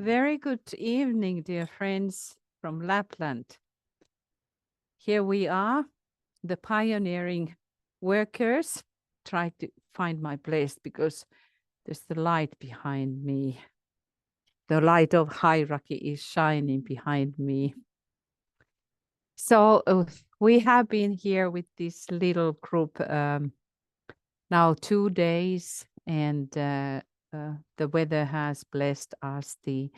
Very good evening, dear friends from Lapland. Here we are, the pioneering workers. Try to find my place because there's the light behind me. The light of hierarchy is shining behind me. So we have been here with this little group now 2 days, and the weather has blessed us. The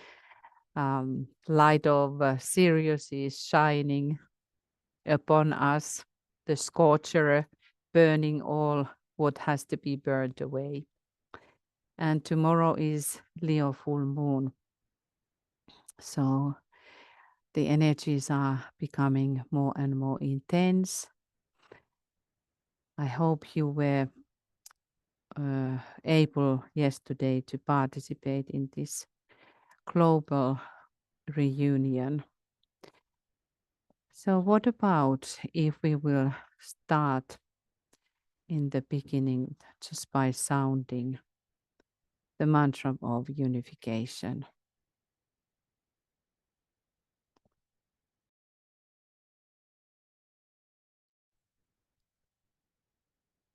light of SIRIUS is shining upon us, the scorcher burning all what has to be burned away. And tomorrow is Leo full moon. So the energies are becoming more and more intense. I hope you were able yesterday to participate in this global reunion. So what about if we will start in the beginning just by sounding the mantra of unification.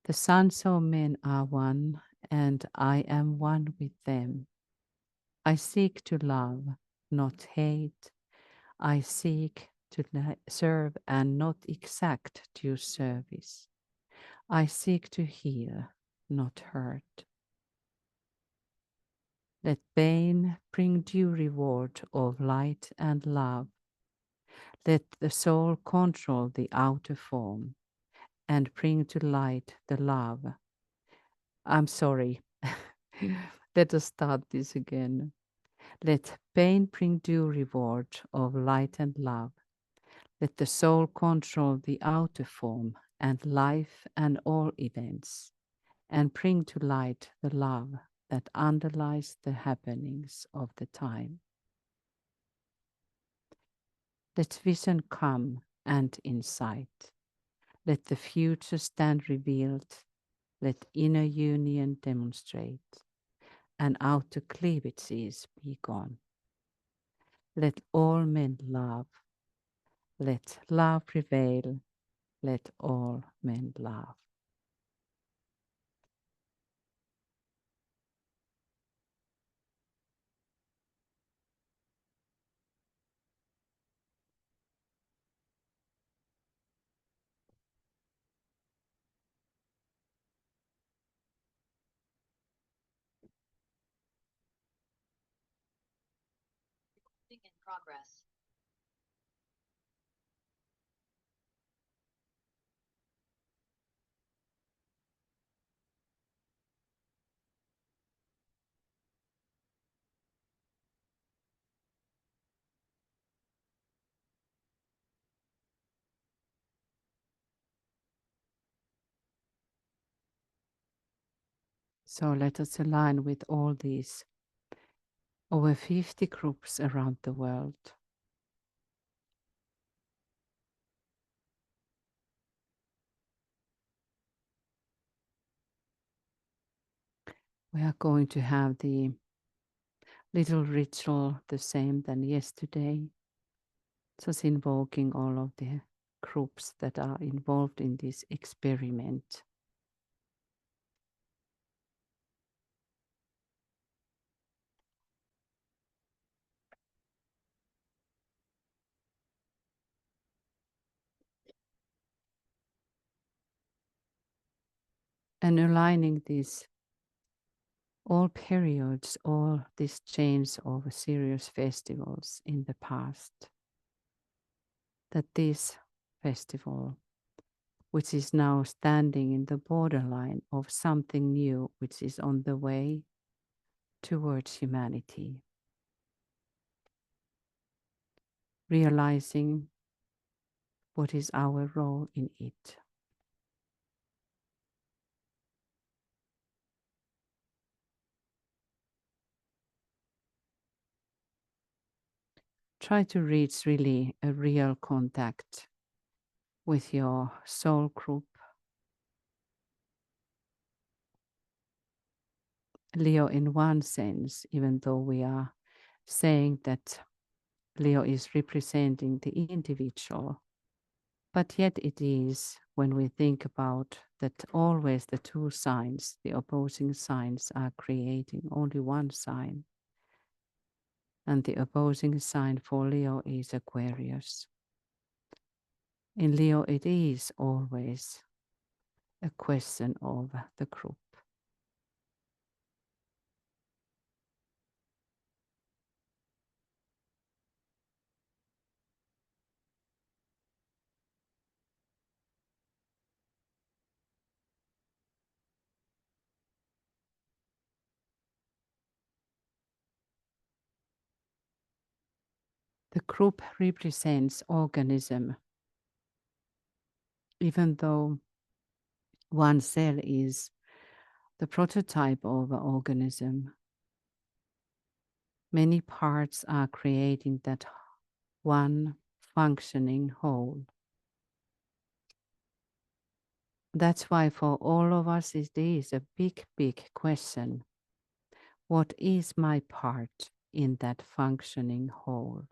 The sons of men are one, and I am one with them. I seek to love, not hate. I seek to serve and not exact due service. I seek to heal, not hurt. Let pain bring due reward of light and love. Let the soul control the outer form and bring to light the love. I'm sorry. Let us start this again. Let pain bring due reward of light and love. Let the soul control the outer form and life and all events, and bring to light the love that underlies the happenings of the time. Let vision come and insight. Let the future stand revealed. Let inner union demonstrate, and outer cleavages be gone. Let all men love. Let love prevail. Let all men love. In progress. So let us align with all these over 50 groups around the world. We are going to have the little ritual the same than yesterday, just invoking all of the groups that are involved in this experiment. And aligning these all periods, all these chains of SIRIUS festivals in the past, that this festival, which is now standing in the borderline of something new, which is on the way towards humanity, realizing what is our role in it. Try to reach really a real contact with your soul group. Leo, in one sense, even though we are saying that Leo is representing the individual. But yet it is, when we think about that, always the two signs, the opposing signs, are creating only one sign. And the opposing sign for Leo is Aquarius. In Leo, it is always a question of the group. The group represents organism, even though one cell is the prototype of an organism. Many parts are creating that one functioning whole. That's why for all of us it is a big, big question. What is my part in that functioning whole,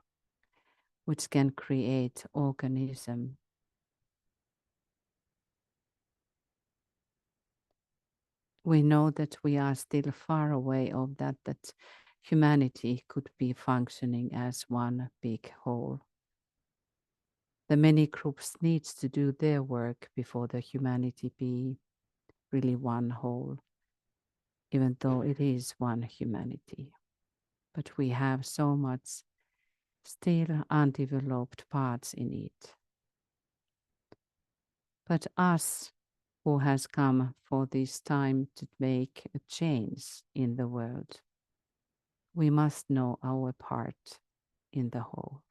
which can create organism? We know that we are still far away of that humanity could be functioning as one big whole. The many groups needs to do their work before the humanity be really one whole, even though it is one humanity. But we have so much still undeveloped parts in it. But us who has come for this time to make a change in the world, we must know our part in the whole.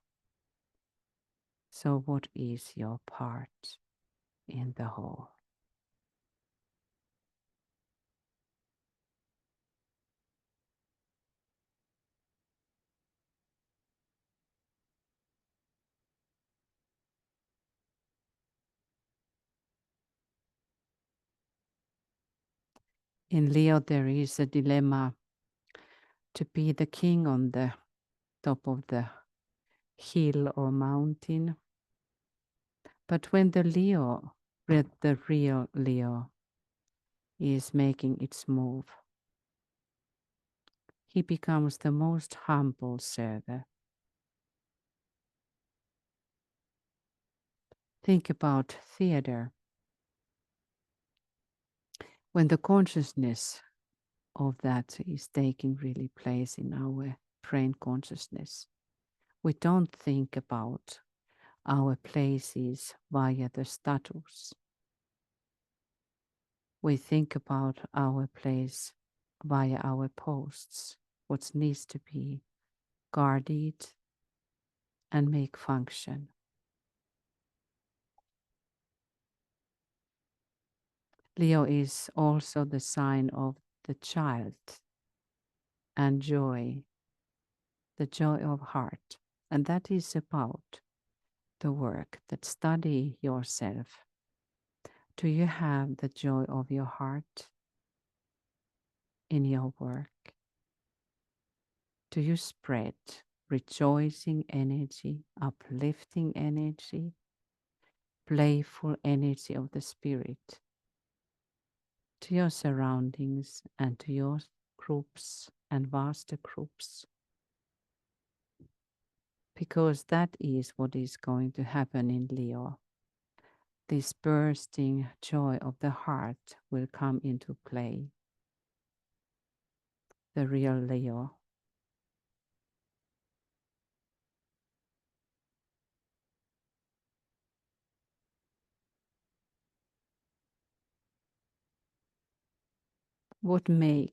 So what is your part in the whole? In Leo, there is a dilemma to be the king on the top of the hill or mountain. But when the real Leo, is making its move, he becomes the most humble server. Think about theater. When the consciousness of that is taking really place in our brain consciousness, we don't think about our places via the status. We think about our place via our posts, what needs to be guarded and make function. Leo is also the sign of the child and joy, the joy of heart. And that is about the work, that study yourself. Do you have the joy of your heart in your work? Do you spread rejoicing energy, uplifting energy, playful energy of the spirit to your surroundings and to your groups and vaster groups? Because that is what is going to happen in Leo. This bursting joy of the heart will come into play. The real Leo. What made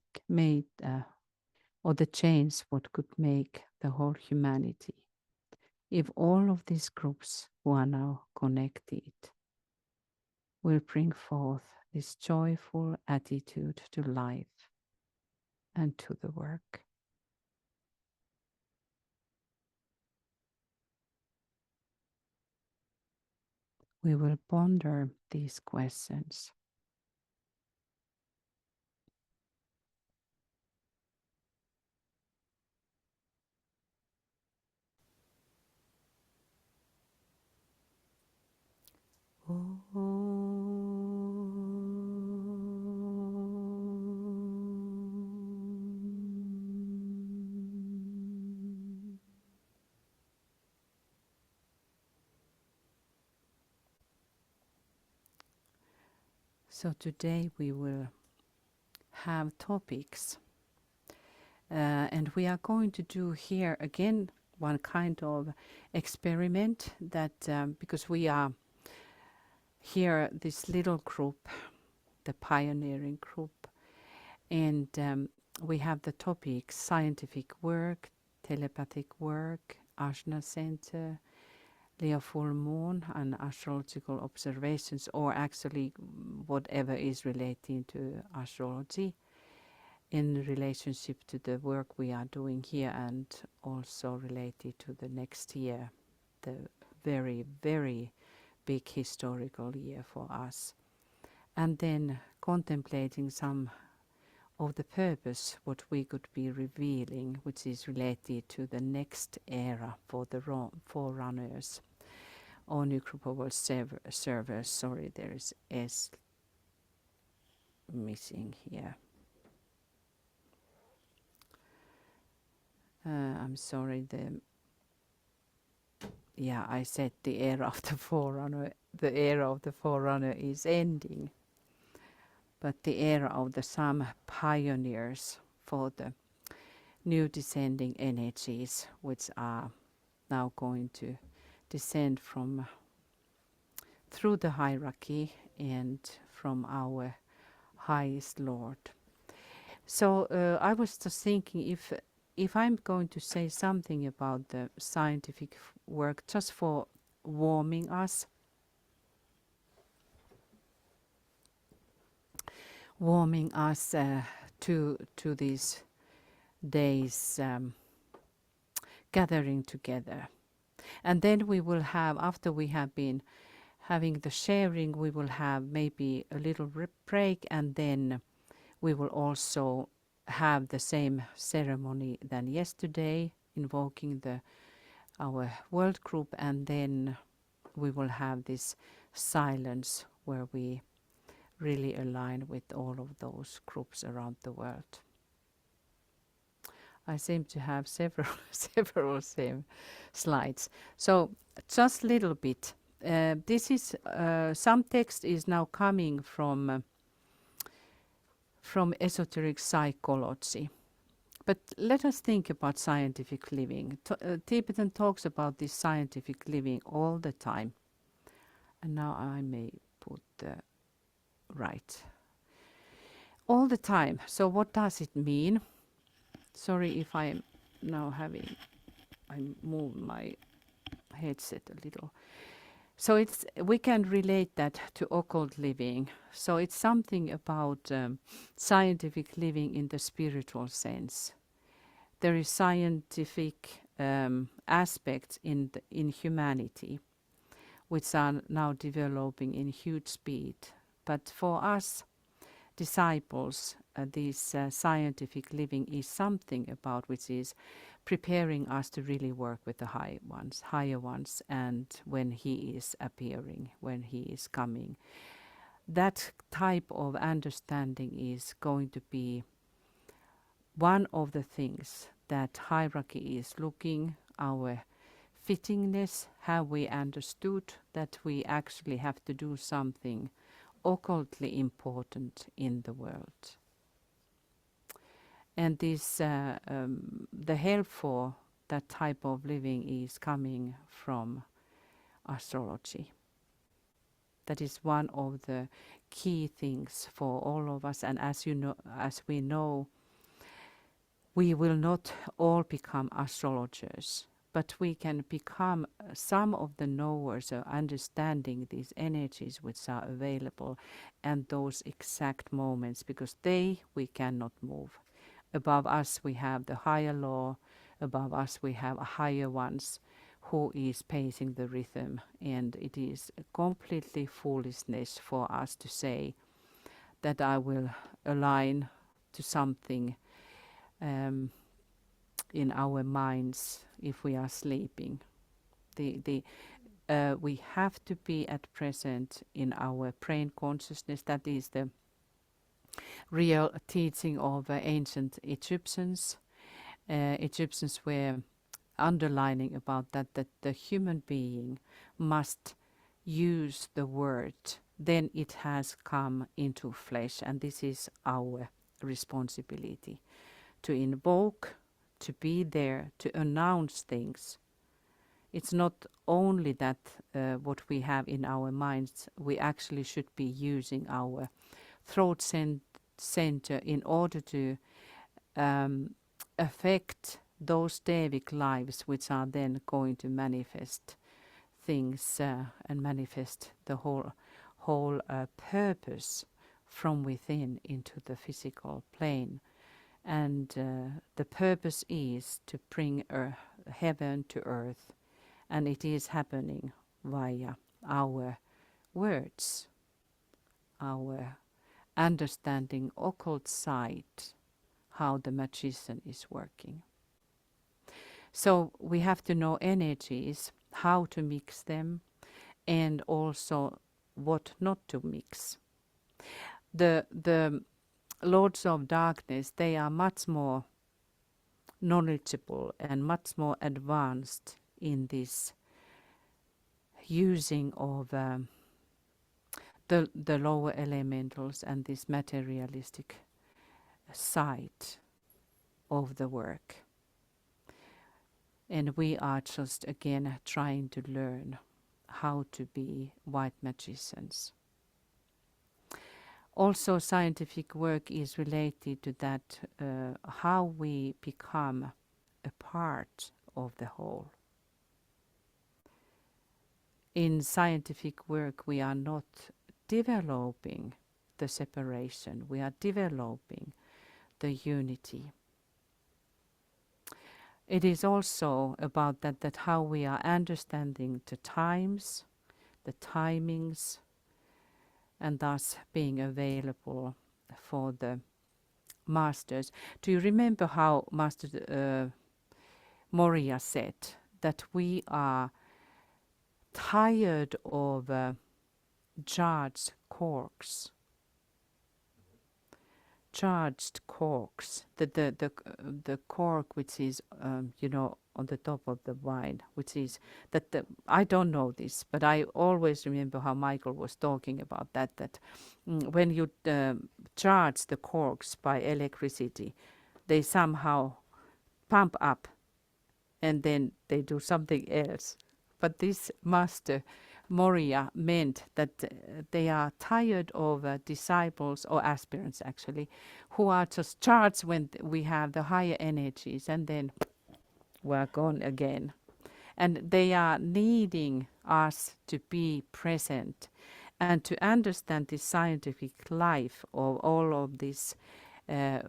or the change what could make the whole humanity if all of these groups who are now connected will bring forth this joyful attitude to life and to the work. We will ponder these questions. So today we will have topics, and we are going to do here again one kind of experiment that because we are here this little group, the pioneering group, and we have the topics scientific work, telepathic work, Ajna Center, Leo full moon, and astrological observations, or actually whatever is relating to astrology in relationship to the work we are doing here, and also related to the next year, the very, very big historical year for us. And then contemplating some of the purpose what we could be revealing, which is related to the next era for the forerunners or new group of servers. Sorry, there is S missing here. I'm sorry, I said the era of the forerunner. The era of the forerunner is ending, but the era of the some pioneers for the new descending energies, which are now going to descend from through the hierarchy and from our highest Lord. So I was just thinking if I'm going to say something about the scientific work, just for warming us to these days gathering together. And then we will have, after we have been having the sharing, we will have maybe a little break, and then we will also have the same ceremony than yesterday, invoking our world group, and then we will have this silence where we really align with all of those groups around the world. I seem to have several same slides. So just a little bit. This is some text is now coming from esoteric psychology. But let us think about scientific living. Tibetan talks about this scientific living all the time. And now I may put the right. All the time. So what does it mean? Sorry if I'm now I move my headset a little. So we can relate that to occult living. So it's something about scientific living in the spiritual sense. There is scientific aspects in humanity, which are now developing in huge speed. But for us disciples, this scientific living is something about which is preparing us to really work with the higher ones, and when he is appearing, when he is coming. That type of understanding is going to be one of the things that hierarchy is looking, our fittingness, have we understood that we actually have to do something occultly important in the world. And this, the help for that type of living is coming from astrology. That is one of the key things for all of us. And as we know, we will not all become astrologers, but we can become some of the knowers of understanding these energies which are available and those exact moments, because we cannot move. Above us we have the higher law, above us we have higher ones who is pacing the rhythm, and it is completely foolishness for us to say that I will align to something in our minds if we are sleeping. We have to be at present in our brain consciousness. That is the real teaching of ancient Egyptians. Egyptians were underlining about that the human being must use the word, then it has come into flesh, and this is our responsibility to invoke, to be there, to announce things. It's not only that what we have in our minds, we actually should be using our throat center in order to affect those Devic lives which are then going to manifest things and manifest the whole purpose from within into the physical plane. And the purpose is to bring heaven to earth, and it is happening via our words, our understanding occult side, how the magician is working. So we have to know energies, how to mix them, and also what not to mix. The Lords of Darkness, they are much more knowledgeable and much more advanced in this using of the lower elementals and this materialistic side of the work. And we are just again trying to learn how to be white magicians. Also, scientific work is related to that, how we become a part of the whole. In scientific work, we are not developing the separation, we are developing the unity. It is also about that how we are understanding the times, the timings, and thus being available for the masters. Do you remember how Master Morya said that we are tired of charged corks? Charged corks, the cork which is on the top of the wine, which is that I don't know this, but I always remember how Michael was talking about that when you charge the corks by electricity, they somehow pump up and then they do something else. But this master Morya meant that they are tired of disciples or aspirants actually, who are just charged when we have the higher energies and then we're gone again. And they are needing us to be present and to understand this scientific life of all of this,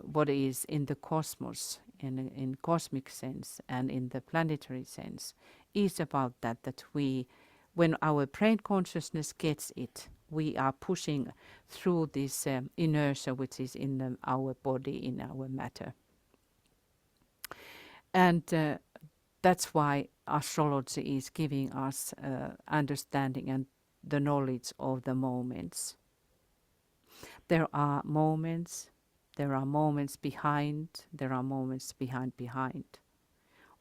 what is in the cosmos, in cosmic sense and in the planetary sense, is about that we, when our brain consciousness gets it, we are pushing through this inertia which is in our body, in our matter. And that's why astrology is giving us understanding and the knowledge of the moments. There are moments behind, there are moments behind.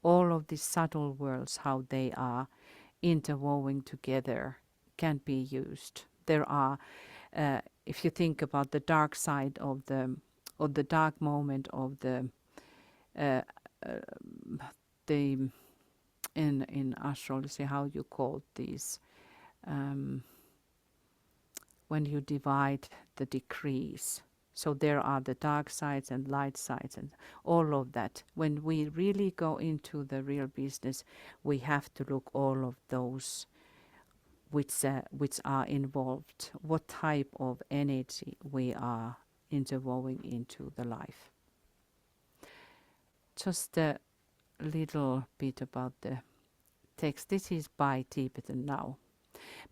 All of these subtle worlds, how they are interwoven together, can be used. There are, if you think about the dark side of the dark moment of the in astrology, how you call these, when you divide the degrees. So there are the dark sides and light sides and all of that. When we really go into the real business, we have to look all of those which are involved, what type of energy we are interwoven into the life. Just a little bit about the text. This is by Tibetan now.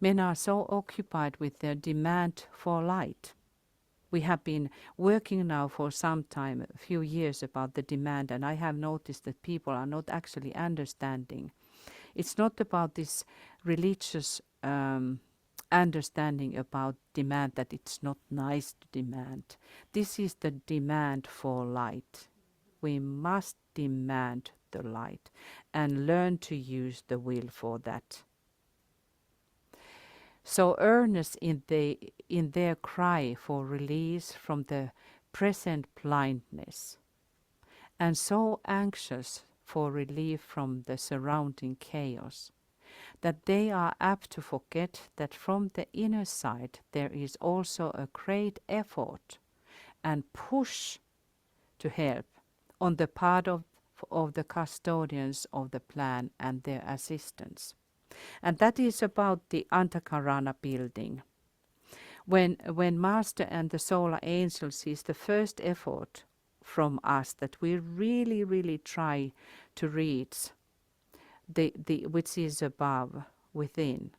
Men are so occupied with their demand for light. We have been working now for some time, a few years, about the demand, and I have noticed that people are not actually understanding. It's not about this religious understanding about demand, that it's not nice to demand. This is the demand for light. We must demand the light and learn to use the will for that. so earnest in their cry for release from the present blindness, and so anxious for relief from the surrounding chaos, that they are apt to forget that from the inner side there is also a great effort and push to help on the part of the custodians of the plan and their assistants. And that is about the Antakarana building. When Master and the solar angel sees the first effort from us that we really, really try to reach the which is above within,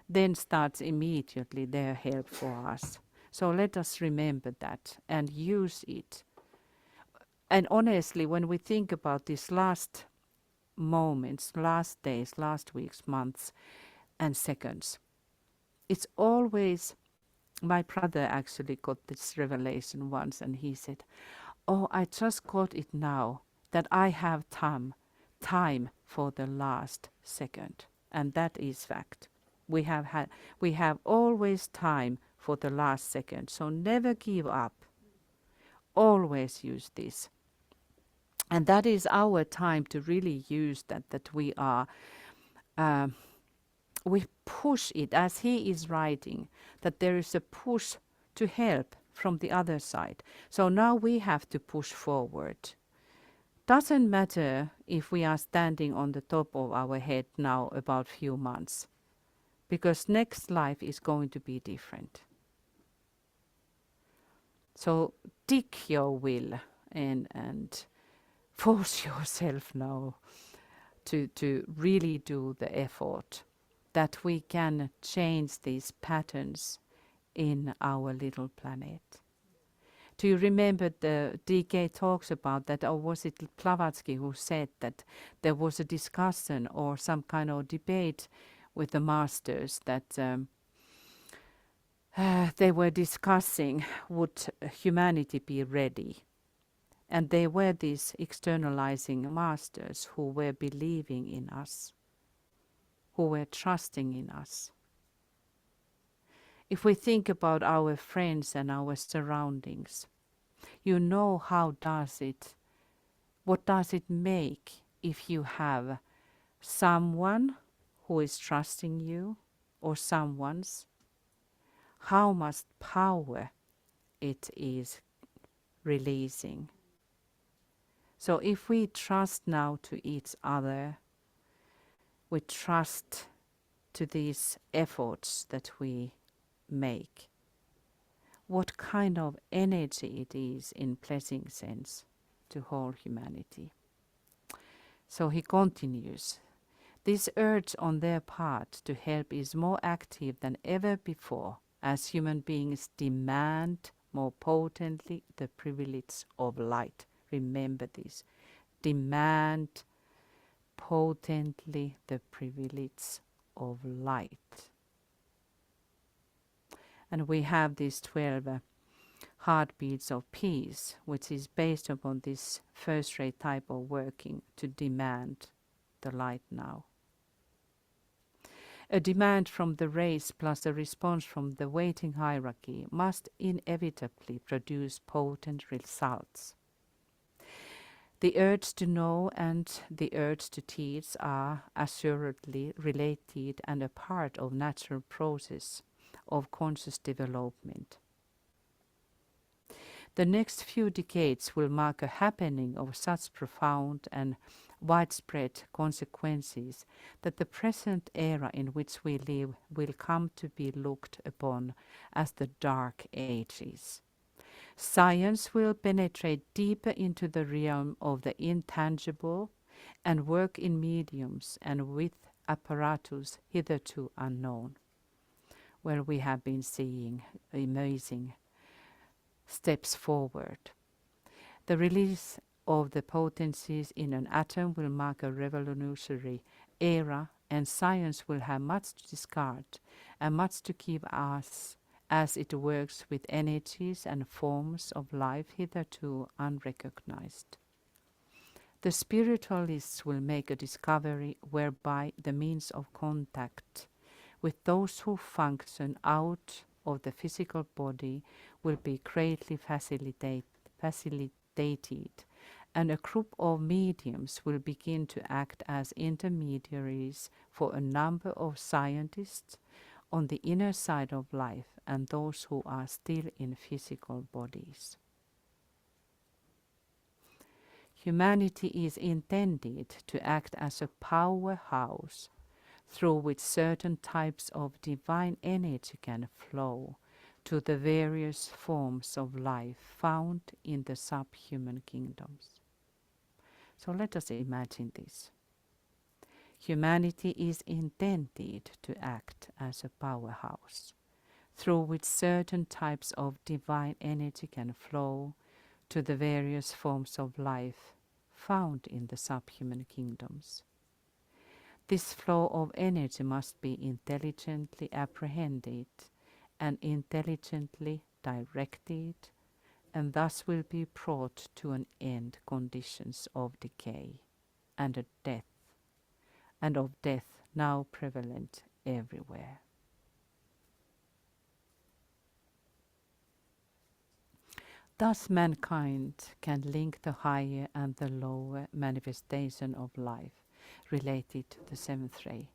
then starts immediately their help for us. So let us remember that and use it. And honestly, when we think about these last moments, last days, last weeks, months, and seconds, it's always, my brother actually got this revelation once, and he said, "Oh, I just got it now that I have time for the last second." And that is fact. We have always time for the last second. So never give up. Always use this. And that is our time to really use that we are we push it, as he is writing, that there is a push to help from the other side. So now we have to push forward. Doesn't matter if we are standing on the top of our head now about few months, because next life is going to be different. So dig your will and force yourself now to really do the effort, that we can change these patterns in our little planet. Do you remember the DK talks about that, or was it Blavatsky who said that there was a discussion or some kind of debate with the masters that they were discussing, would humanity be ready? And they were these externalizing masters who were believing in us, who were trusting in us. If we think about our friends and our surroundings, you know what does it make if you have someone who is trusting you or someone's, how much power it is releasing. So if we trust now to each other, we trust to these efforts that we make, what kind of energy it is in blessing sense to whole humanity. So he continues, this urge on their part to help is more active than ever before, as human beings demand more potently the privilege of light. Remember this. Demand potently the privilege of light. And we have these 12 heartbeats of peace, which is based upon this first-rate type of working to demand the light now. A demand from the race plus a response from the waiting hierarchy must inevitably produce potent results. The urge to know and the urge to teach are assuredly related and a part of natural process of conscious development. The next few decades will mark a happening of such profound and widespread consequences that the present era in which we live will come to be looked upon as the Dark Ages. Science will penetrate deeper into the realm of the intangible and work in mediums and with apparatus hitherto unknown, where we have been seeing amazing steps forward. The release of the potencies in an atom will mark a revolutionary era, and science will have much to discard and much to give us as it works with energies and forms of life hitherto unrecognized. The spiritualists will make a discovery whereby the means of contact with those who function out of the physical body will be greatly facilitated, and a group of mediums will begin to act as intermediaries for a number of scientists on the inner side of life and those who are still in physical bodies. Humanity is intended to act as a powerhouse through which certain types of divine energy can flow to the various forms of life found in the subhuman kingdoms. So let us imagine this. Humanity is intended to act as a powerhouse through which certain types of divine energy can flow to the various forms of life found in the subhuman kingdoms. This flow of energy must be intelligently apprehended and intelligently directed, and thus will be brought to an end conditions of decay and a death, and of death now prevalent everywhere. Thus mankind can link the higher and the lower manifestation of life related to the seventh ray.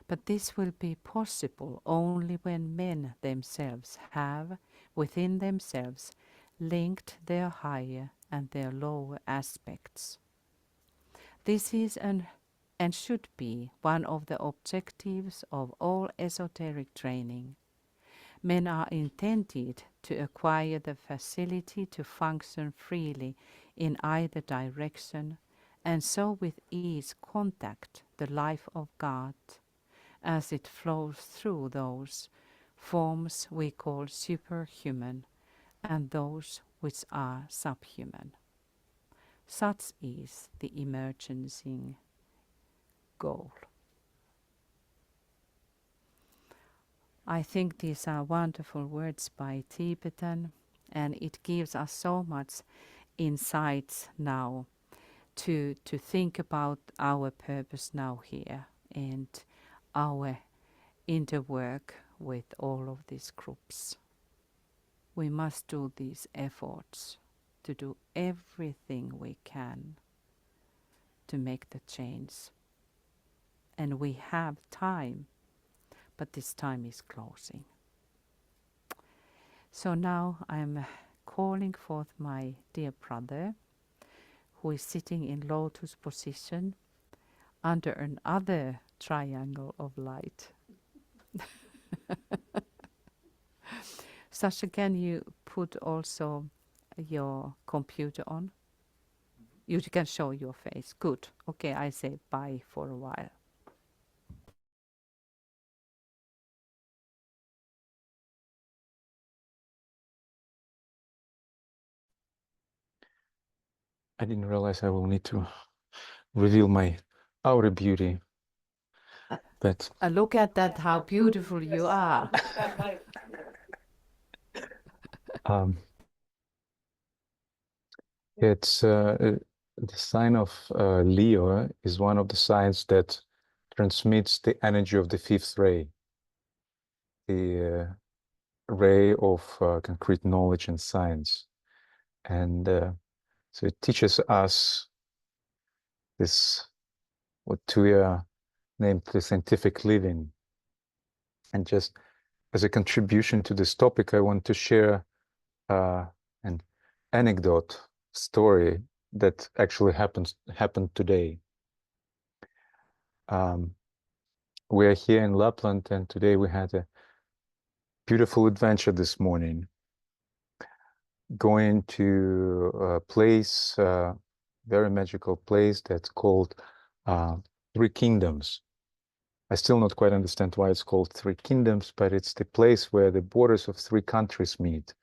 But this will be possible only when men themselves have, within themselves, linked their higher and their lower aspects. This is and should be one of the objectives of all esoteric training. Men are intended to acquire the facility to function freely in either direction, and so with ease contact the life of God as it flows through those forms we call superhuman and those which are subhuman. Such is the emerging goal. I think these are wonderful words by Tibetan, and it gives us so much insights now to think about our purpose now here and our interwork with all of these groups. We must do these efforts to do everything we can to make the change. And we have time, but this time is closing. So now I'm calling forth my dear brother, who is sitting in lotus position under another triangle of light. Sasha, can you put also your computer on? You can show your face. Good. Okay, I say bye for a while. I didn't realize I will need to reveal my outer beauty. But Look at that, how beautiful you are. It's the sign of Leo is one of the signs that transmits the energy of the fifth ray, the ray of concrete knowledge and science. And so it teaches us this, what Tuya named the scientific living. And just as a contribution to this topic, I want to share an anecdote story that actually happened today. We are here in Lapland, and today we had a beautiful adventure this morning, going to a place, very magical place that's called Three Kingdoms. I still not quite understand why it's called Three Kingdoms, but it's the place where the borders of three countries meet: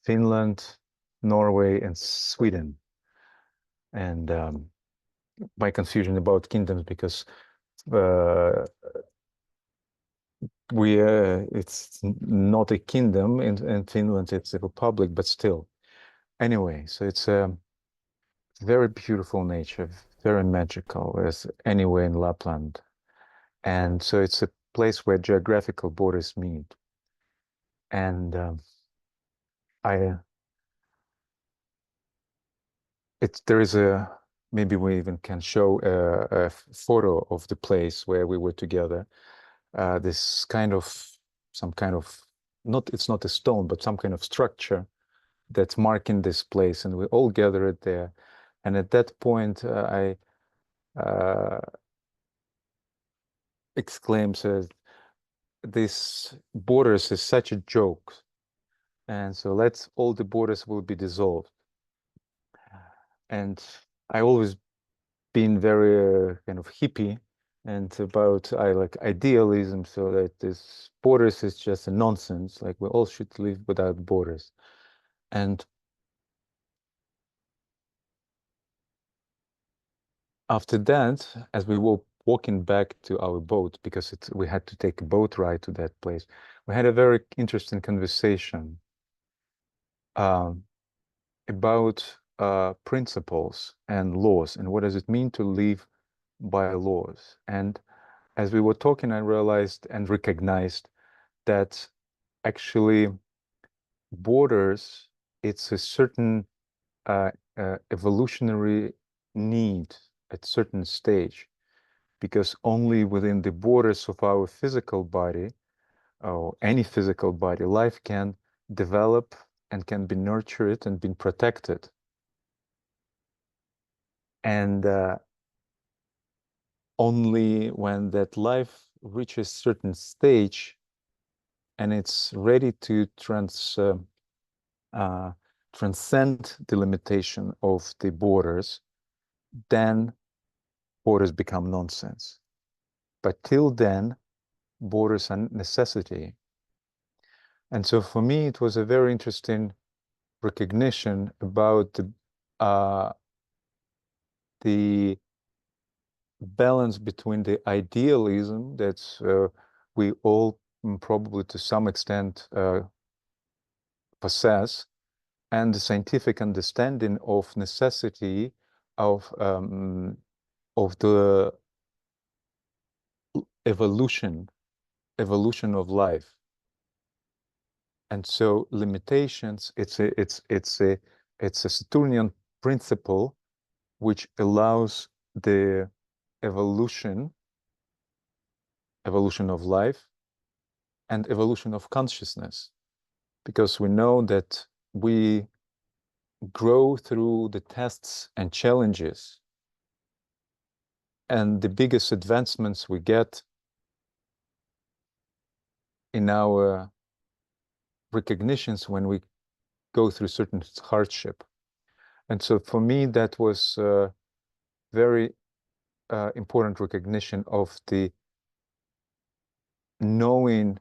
Finland, Norway, and Sweden. And my confusion about kingdoms, because it's not a kingdom in Finland, it's a republic, but still. Anyway, so it's a very beautiful nature, very magical, as anywhere in Lapland. And so it's a place where geographical borders meet. And there is maybe we even can show a photo of the place where we were together. This kind of, some kind of, it's not a stone, but some kind of structure that's marking this place, and we all gathered there. And at that point, I exclaimed, this borders is such a joke. And so all the borders will be dissolved. And I always been very kind of hippie and I like idealism, so that this borders is just a nonsense. Like we all should live without borders. And after that, as we were walking back to our boat, because we had to take a boat ride to that place, we had a very interesting conversation about principles and laws, and what does it mean to live by laws. And as we were talking, I realized and recognized that actually borders, it's a certain evolutionary need at certain stage, because only within the borders of our physical body, or any physical body, life can develop and can be nurtured and be protected. And only when that life reaches certain stage and it's ready to transcend the limitation of the borders, then borders become nonsense. But till then, borders are necessity. And so for me, it was a very interesting recognition about the balance between the idealism that we all probably to some extent possess, and the scientific understanding of necessity of the evolution of life. And so limitations, it's a Saturnian principle which allows the evolution of life and evolution of consciousness, because we know that we grow through the tests and challenges, and the biggest advancements we get in our recognitions when we go through certain hardship. And so for me, that was very important recognition of the knowing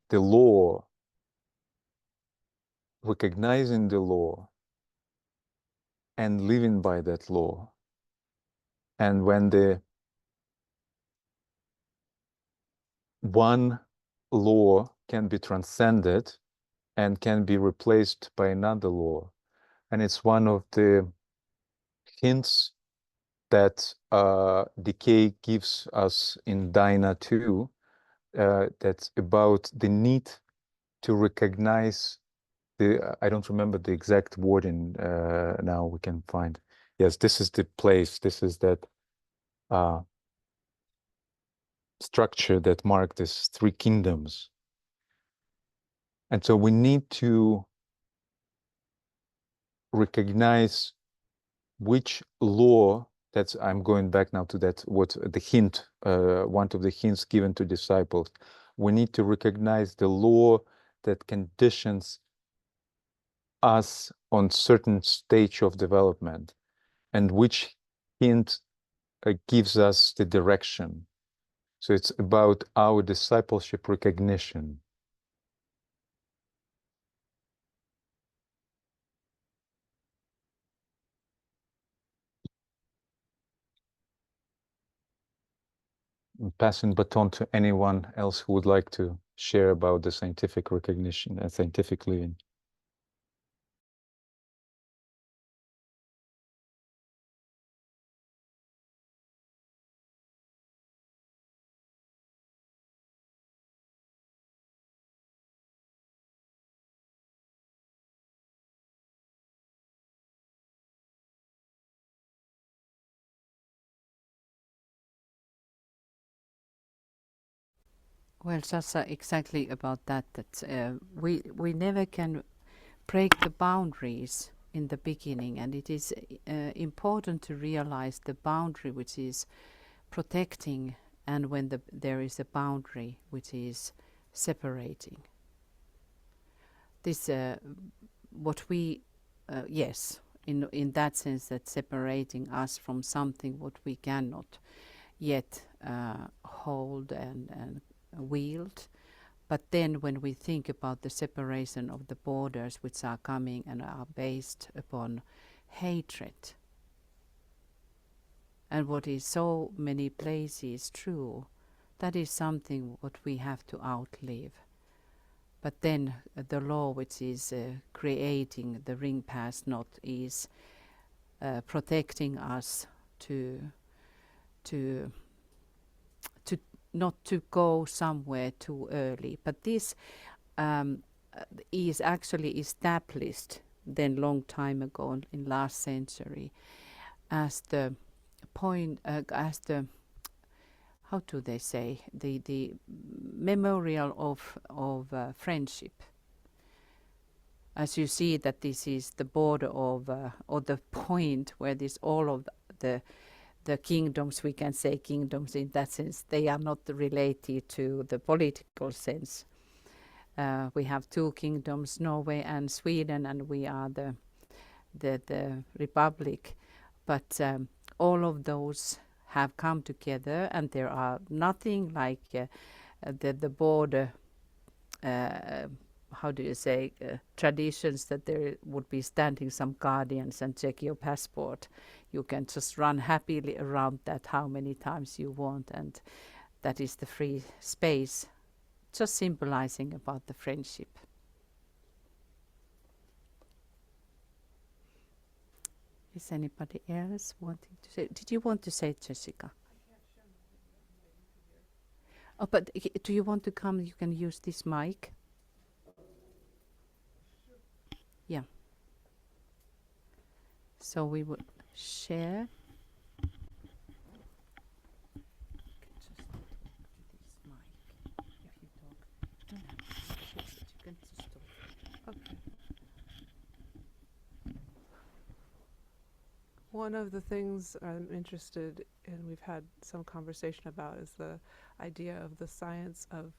the law, recognizing the law, and living by that law. And when the one law can be transcended and can be replaced by another law. And it's one of the hints that decay gives us in Dina 2, that's about the need to recognize I don't remember the exact wording now, we can find. Yes, this is the place, this is that structure that marked these three kingdoms. And so we need to recognize which law, I'm going back now to that, what the hint, one of the hints given to disciples. We need to recognize the law that conditions us on certain stage of development, and which hint gives us the direction. So it's about our discipleship recognition. Passing baton to anyone else who would like to share about the scientific recognition and scientific living. Well, Sasa, exactly about that. That we never can break the boundaries in the beginning, and it is important to realize the boundary which is protecting, and when there is a boundary which is separating. This what we yes, in that sense, that separating us from something what we cannot yet hold and wield. But then when we think about the separation of the borders which are coming and are based upon hatred, and what is so many places true, that is something what we have to outlive. But then the law which is creating the ring pass knot is protecting us to not to go somewhere too early. But this is actually established then long time ago in last century as the point, as the, how do they say, the memorial of friendship. As you see that this is the border of, or the point where this all of the kingdoms, we can say kingdoms in that sense, they are not related to the political sense. We have two kingdoms, Norway and Sweden, and we are the republic. But all of those have come together, and there are nothing like the border, how do you say, traditions that there would be standing some guardians and check your passport. You can just run happily around that how many times you want, and that is the free space, just symbolizing about the friendship. Is anybody else wanting to say? Did you want to say, Jessica? Oh, but do you want to come? You can use this mic. Yeah. So we would share. One of the things I'm interested in, we've had some conversation about, is the idea of the science of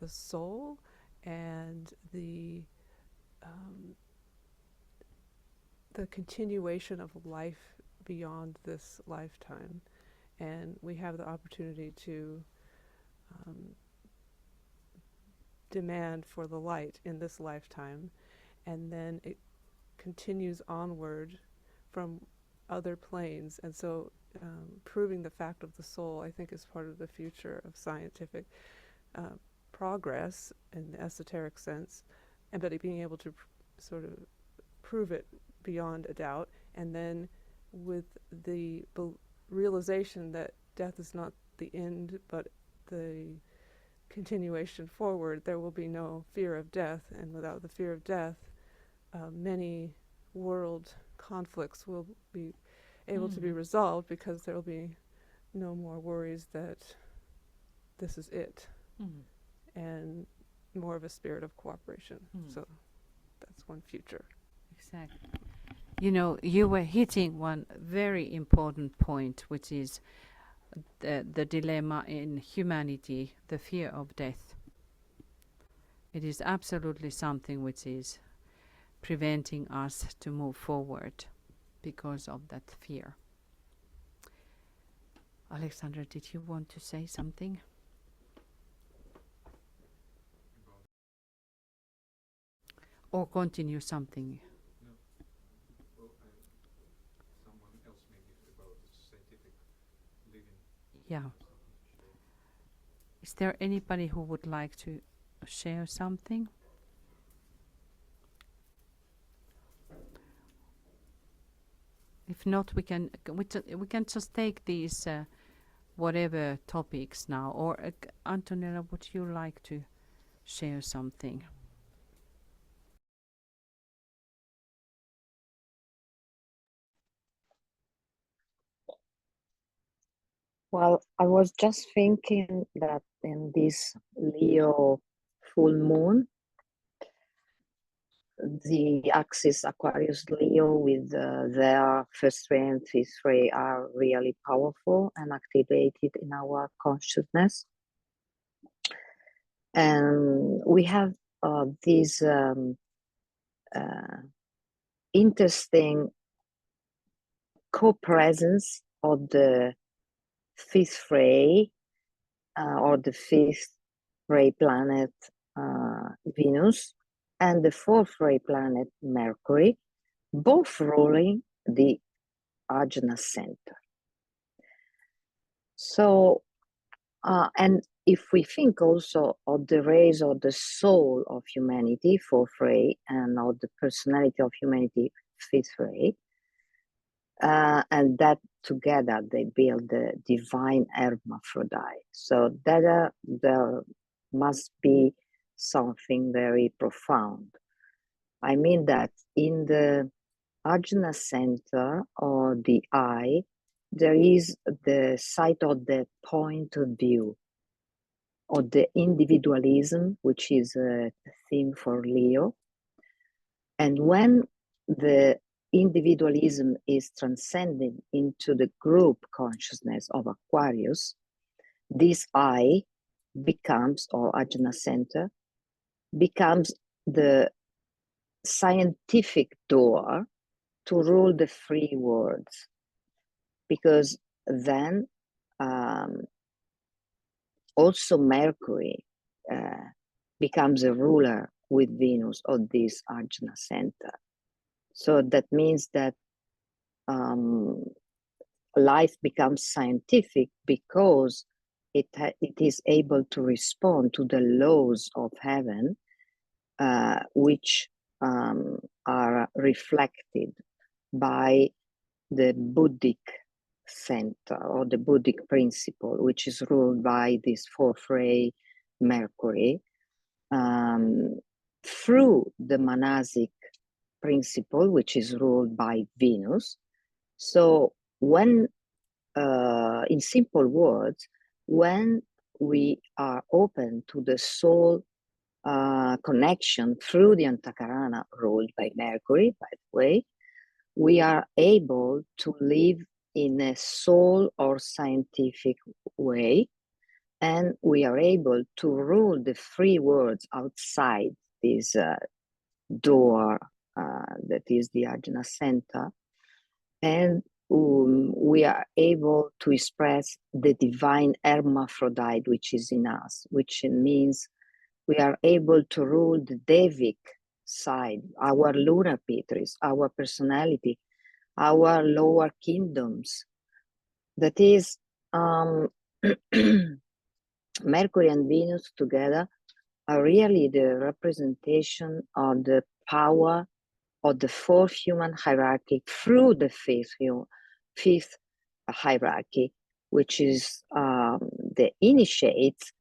the soul and the continuation of life beyond this lifetime. And we have the opportunity to demand for the light in this lifetime, and then it continues onward from other planes. And so proving the fact of the soul, I think, is part of the future of scientific progress in the esoteric sense, and but being able to sort of prove it beyond a doubt, and then with the realization that death is not the end but the continuation forward, there will be no fear of death, and without the fear of death, many world conflicts will be able to be resolved, because there will be no more worries that this is it, and more of a spirit of cooperation. So that's one future. Exactly. You know, you were hitting one very important point, which is the dilemma in humanity, the fear of death. It is absolutely something which is preventing us to move forward because of that fear. Alexander, did you want to say something? Or continue something? No. Well, someone else maybe about the scientific living. Yeah. Is there anybody who would like to share something? If not, we can just take these whatever topics now. Or Antonella, would you like to share something? Well, I was just thinking that in this Leo full moon, the axis Aquarius Leo with their first ray and fifth ray are really powerful and activated in our consciousness. And we have this interesting co-presence of the fifth ray or the fifth ray planet Venus and the fourth ray planet Mercury, both ruling the Ajna center. So, and if we think also of the rays of the soul of humanity, fourth ray, and of the personality of humanity, fifth ray, and that together they build the divine hermaphrodite. So that there must be something very profound. I mean that in the Ajna center or the eye, there is the site of the point of view, or the individualism, which is a theme for Leo. And when the individualism is transcended into the group consciousness of Aquarius, this eye becomes, or Ajna center, becomes the scientific door to rule the free worlds, because then also Mercury becomes a ruler with Venus of this Ajna center. So that means that life becomes scientific because it is able to respond to the laws of heaven, which are reflected by the Buddhic center or the Buddhic principle, which is ruled by this fourth ray Mercury, through the monastic principle, which is ruled by Venus. So when, in simple words, when we are open to the soul connection through the Antakarana ruled by Mercury, by the way, we are able to live in a soul or scientific way, and we are able to rule the free worlds outside this door that is the Ajna center, and we are able to express the divine hermaphrodite which is in us, which means we are able to rule the Devic side, our lunar Petris, our personality, our lower kingdoms. That is, Mercury and Venus together are really the representation of the power of the fourth human hierarchy through the fifth hierarchy, which is the initiates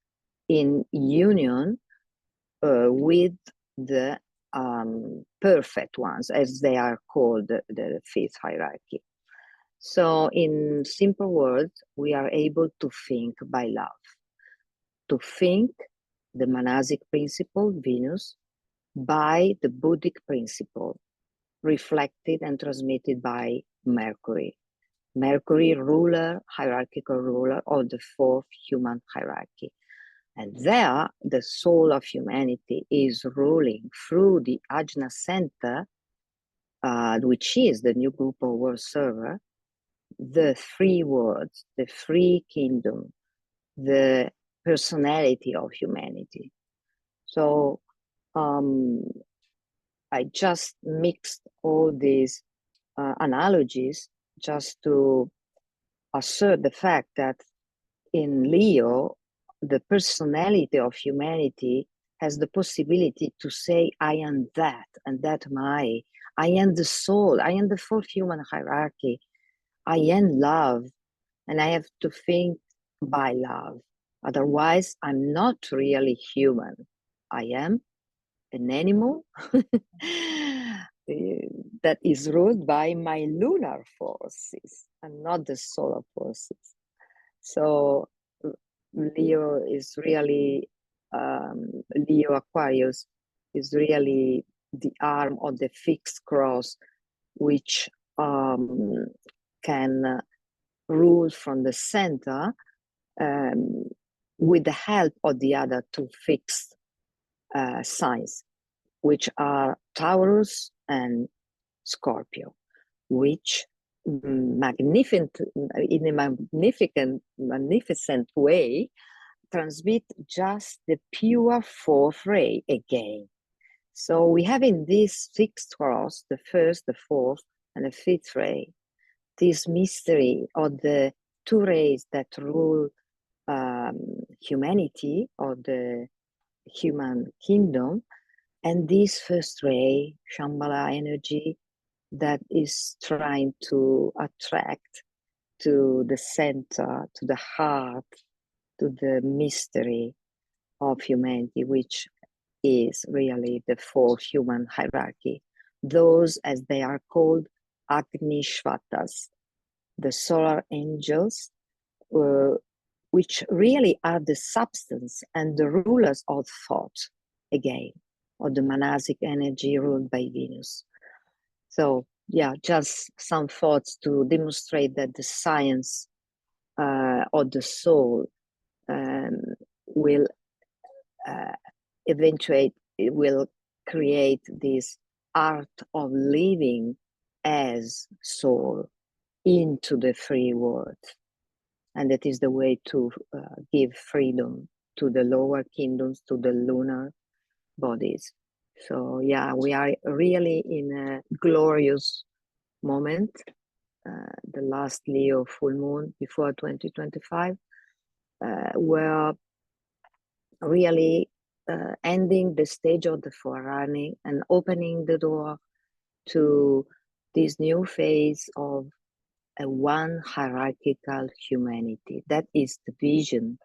in union with the perfect ones, as they are called, the fifth hierarchy. So in simple words, we are able to think by love, to think the monastic principle, Venus, by the Buddhic principle, reflected and transmitted by Mercury. Mercury, ruler, hierarchical ruler of the fourth human hierarchy. And there, the soul of humanity is ruling through the Ajna center, which is the new group of world server, the free worlds, the free kingdom, the personality of humanity. So I just mixed all these analogies just to assert the fact that in Leo, the personality of humanity has the possibility to say, I am that, and that am I am the soul, I am the fourth human hierarchy, I am love, and I have to think by love. Otherwise, I'm not really human. I am an animal that is ruled by my lunar forces and not the solar forces. So Leo is really, Leo Aquarius is really the arm of the fixed cross, which can rule from the center with the help of the other two fixed signs, which are Taurus and Scorpio, which in a magnificent way transmit just the pure fourth ray again. So we have in this fixed cross the first, the fourth, and the fifth ray, this mystery of the two rays that rule humanity or the human kingdom, and this first ray, Shambhala energy, that is trying to attract to the center, to the heart, to the mystery of humanity, which is really the fourth human hierarchy. Those, as they are called, Agnishvatas, the solar angels, which really are the substance and the rulers of thought, again, or the monastic energy ruled by Venus. So, yeah, just some thoughts to demonstrate that the science of the soul will eventuate, it will create this art of living as soul into the free world. And that is the way to give freedom to the lower kingdoms, to the lunar bodies. So yeah, we are really in a glorious moment, the last Leo full moon before 2025, where really ending the stage of the forerunning and opening the door to this new phase of a one hierarchical humanity. That is the vision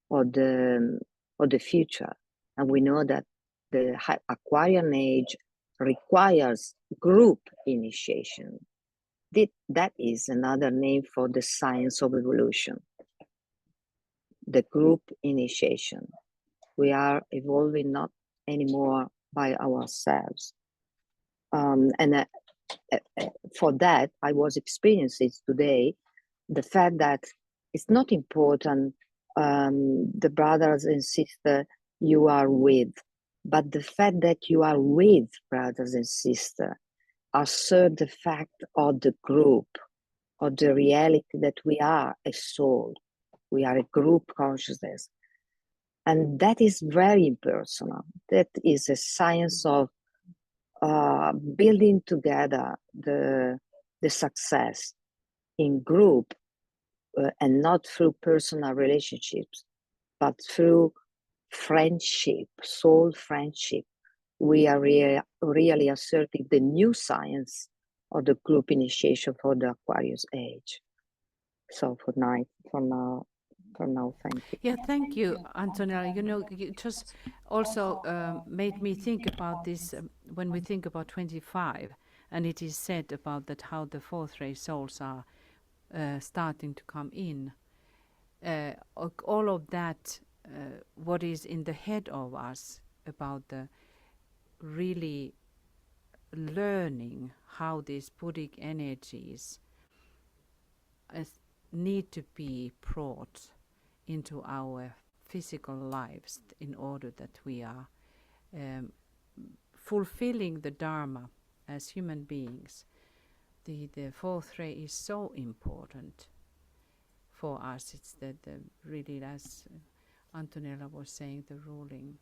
of the future. And we know that the Aquarian age requires group initiation. That is another name for the science of evolution, the group initiation. We are evolving not anymore by ourselves. And for that, I was experiencing today the fact that it's not important the brothers and sisters you are with, but the fact that you are with brothers and sisters assert the fact of the group, of the reality that we are a soul, we are a group consciousness. And that is very impersonal. That is a science of building together the success in group, and not through personal relationships, but through friendship, soul friendship. We are really asserting the new science of the group initiation for the Aquarius age. So for now, thank you. Yeah, thank you, Antonella. You know, you just also made me think about this when we think about 25, and it is said about that how the fourth ray souls are starting to come in. All of that, what is in the head of us about the really learning how these Buddhic energies need to be brought into our physical lives in order that we are fulfilling the Dharma as human beings. The fourth ray is so important for us. It's the really, as Antonella was saying, the ruling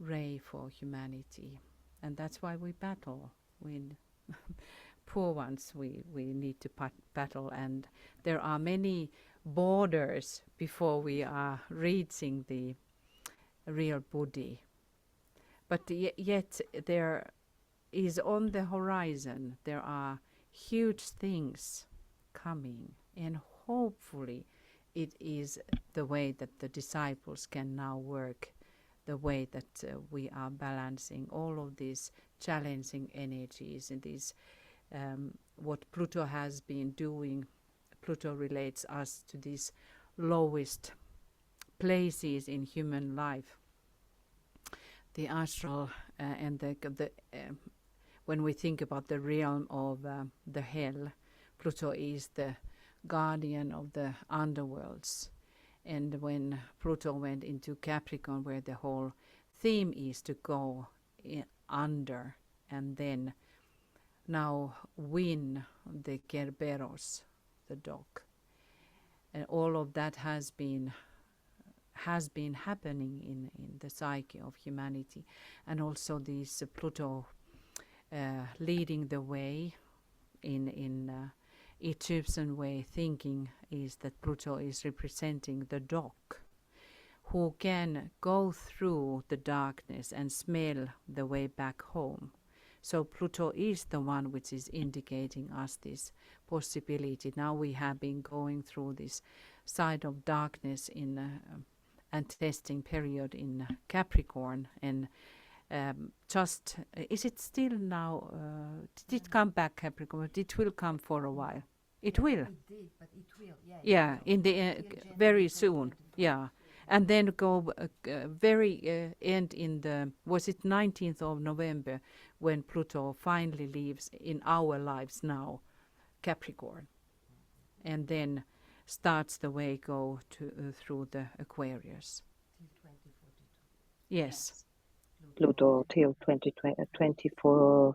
ray for humanity. And that's why we battle. We poor ones, we need to battle, and there are many borders before we are reaching the real Buddhi. But yet there is on the horizon, there are huge things coming, and hopefully it is the way that the disciples can now work, the way that we are balancing all of these challenging energies and these what Pluto has been doing Pluto relates us to these lowest places in human life. The astral and the when we think about the realm of the hell, Pluto is the guardian of the underworlds. And when Pluto went into Capricorn, where the whole theme is to go under and then now win the Kerberos, the dog. And all of that has been happening in the psyche of humanity. And also this Pluto leading the way in Egyptian way thinking is that Pluto is representing the dog who can go through the darkness and smell the way back home. So Pluto is the one which is indicating us this possibility. Now we have been going through this side of darkness in and testing period in Capricorn, and is it still now? Did it come back, Capricorn? It will come for a while. It will. It did, but it will. Yeah, in the very soon. Yeah, and then go very end in the, was it 19th of November when Pluto finally leaves in our lives now, Capricorn, and then starts the way go to through the Aquarius. Yes. Pluto till 2042.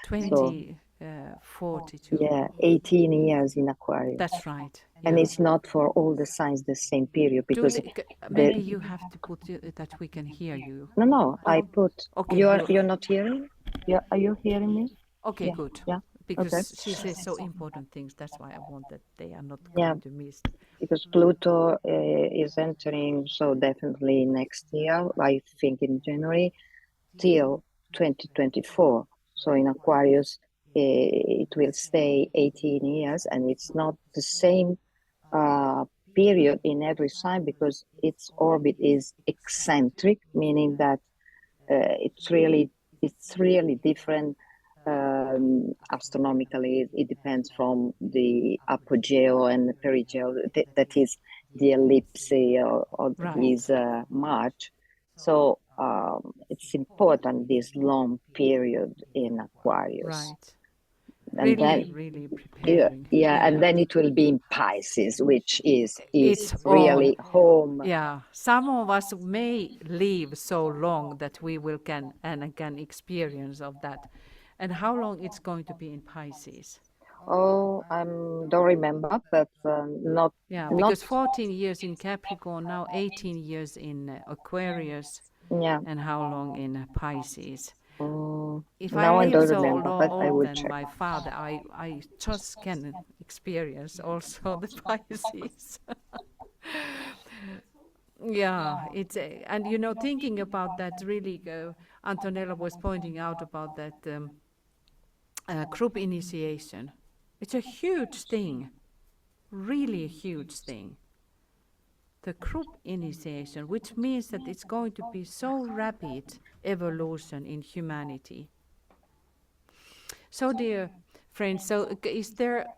2042. Yeah, 18 years in Aquarius. That's right. And yeah. it's not for all the signs the same period because maybe you have to put that we can hear you. no, I put. Okay, You're not hearing? Are you hearing me? Okay, Yeah, good. yeah, Because okay. she says so important things. That's why I want that they are not Yeah. going to miss. Because Pluto is entering, so definitely next year, I think in January, till 2024. So in Aquarius, it will stay 18 years, and it's not the same period in every sign because its orbit is eccentric, meaning that it's really different. Astronomically, it depends from the apogeo and the perigeo, that is the ellipse or Right. is March. So it's important, this long period in Aquarius. Right. And Really, then, really preparing. and then it will be in Pisces, which is It's really home. Yeah, some of us may live so long that we will can experience of that. And how long it's going to be in Pisces? Oh, I don't remember, but not. Yeah, not, because 14 years in Capricorn, now 18 years in Aquarius, yeah. and how long in Pisces? If Now I I live don't so remember, but I old will than check. my father, I just can experience also the Pisces. Yeah, it's and you know, thinking about that, really, Antonella was pointing out about that group initiation. It's a huge thing, really a huge thing. The group initiation, which means that it's going to be so rapid evolution in humanity. So, dear friends, so is there,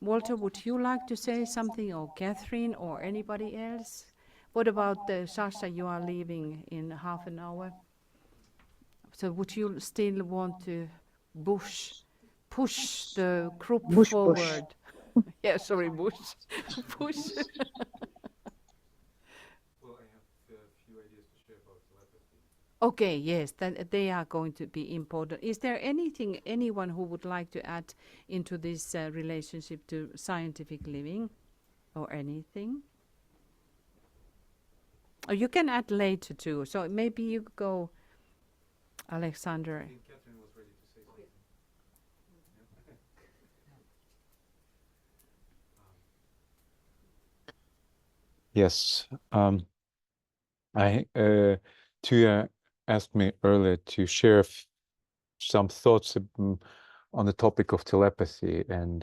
Walter, would you like to say something, or Catherine, or anybody else? What about Sasha? You are leaving in half an hour. So would you still want to push the group forward? Yeah, sorry, push. Well, I have a few ideas to share about telepathy. Okay, yes, they are going to be important. Is there anyone who would like to add into this relationship to scientific living, or anything? Or you can add later too. So maybe you go, Alexander. I think Catherine was ready to say something. Yes. Tuya asked me earlier to share some thoughts on the topic of telepathy, and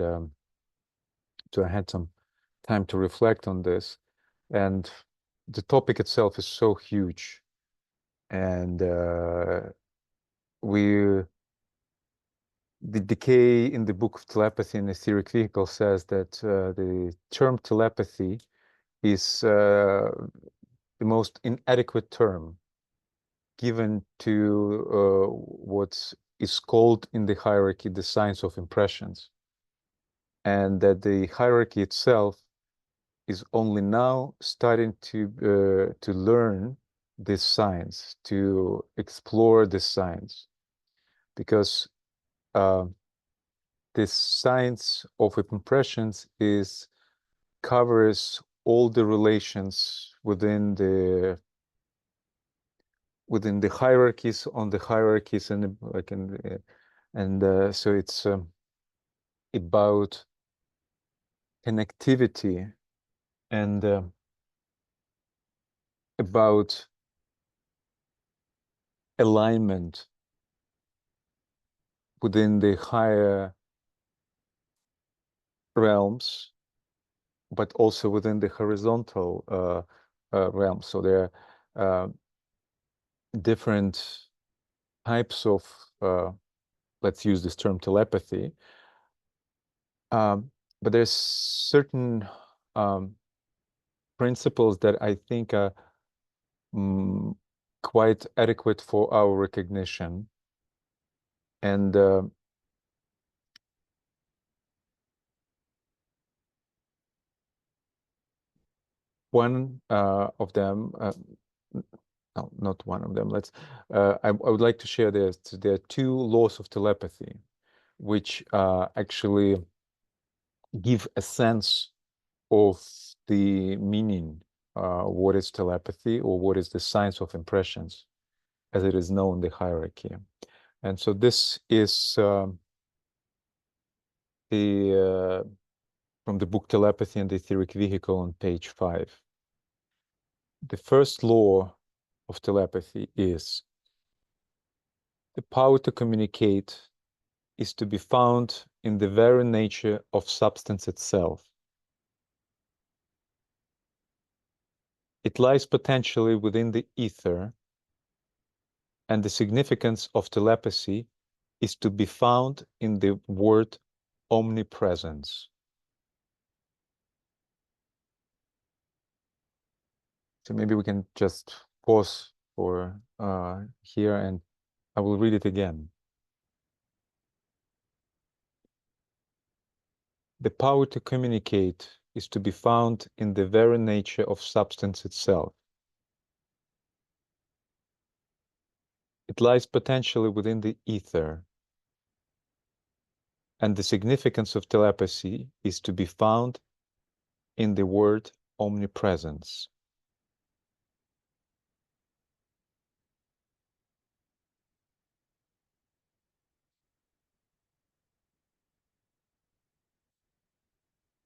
so I had some time to reflect on this. And the topic itself is so huge, and we the decay in the book of telepathy and etheric vehicle says that the term telepathy is the most inadequate term given to what is called in the hierarchy the science of impressions, and that the hierarchy itself is only now starting to learn this science, to explore this science, because this science of impressions covers all the relations within the hierarchies, on the hierarchies, and like so it's about connectivity and about alignment within the higher realms, but also within the horizontal realm. So there are different types of, let's use this term, telepathy. But there's certain principles that I think are quite adequate for our recognition. And one of them, no, not one of them. I would like to share this. There are two laws of telepathy, which actually give a sense of the meaning, what is telepathy, or what is the science of impressions, as it is known in the hierarchy. And so this is from the book Telepathy and the Etheric Vehicle on page 5. The first law of telepathy is the power to communicate is to be found in the very nature of substance itself. It lies potentially within the ether, and the significance of telepathy is to be found in the word omnipresence. So maybe we can just pause for here, and I will read it again. The power to communicate is to be found in the very nature of substance itself. It lies potentially within the ether, and the significance of telepathy is to be found in the word omnipresence.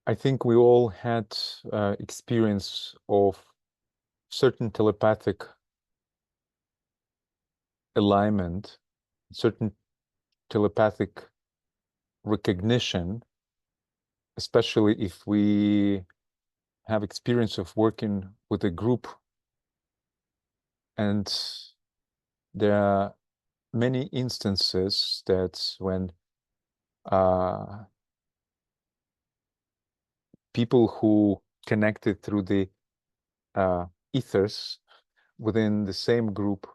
I think we all had experience of certain telepathic alignment, certain telepathic recognition, especially if we have experience of working with a group. And there are many instances that when people who connected through the ethers within the same group,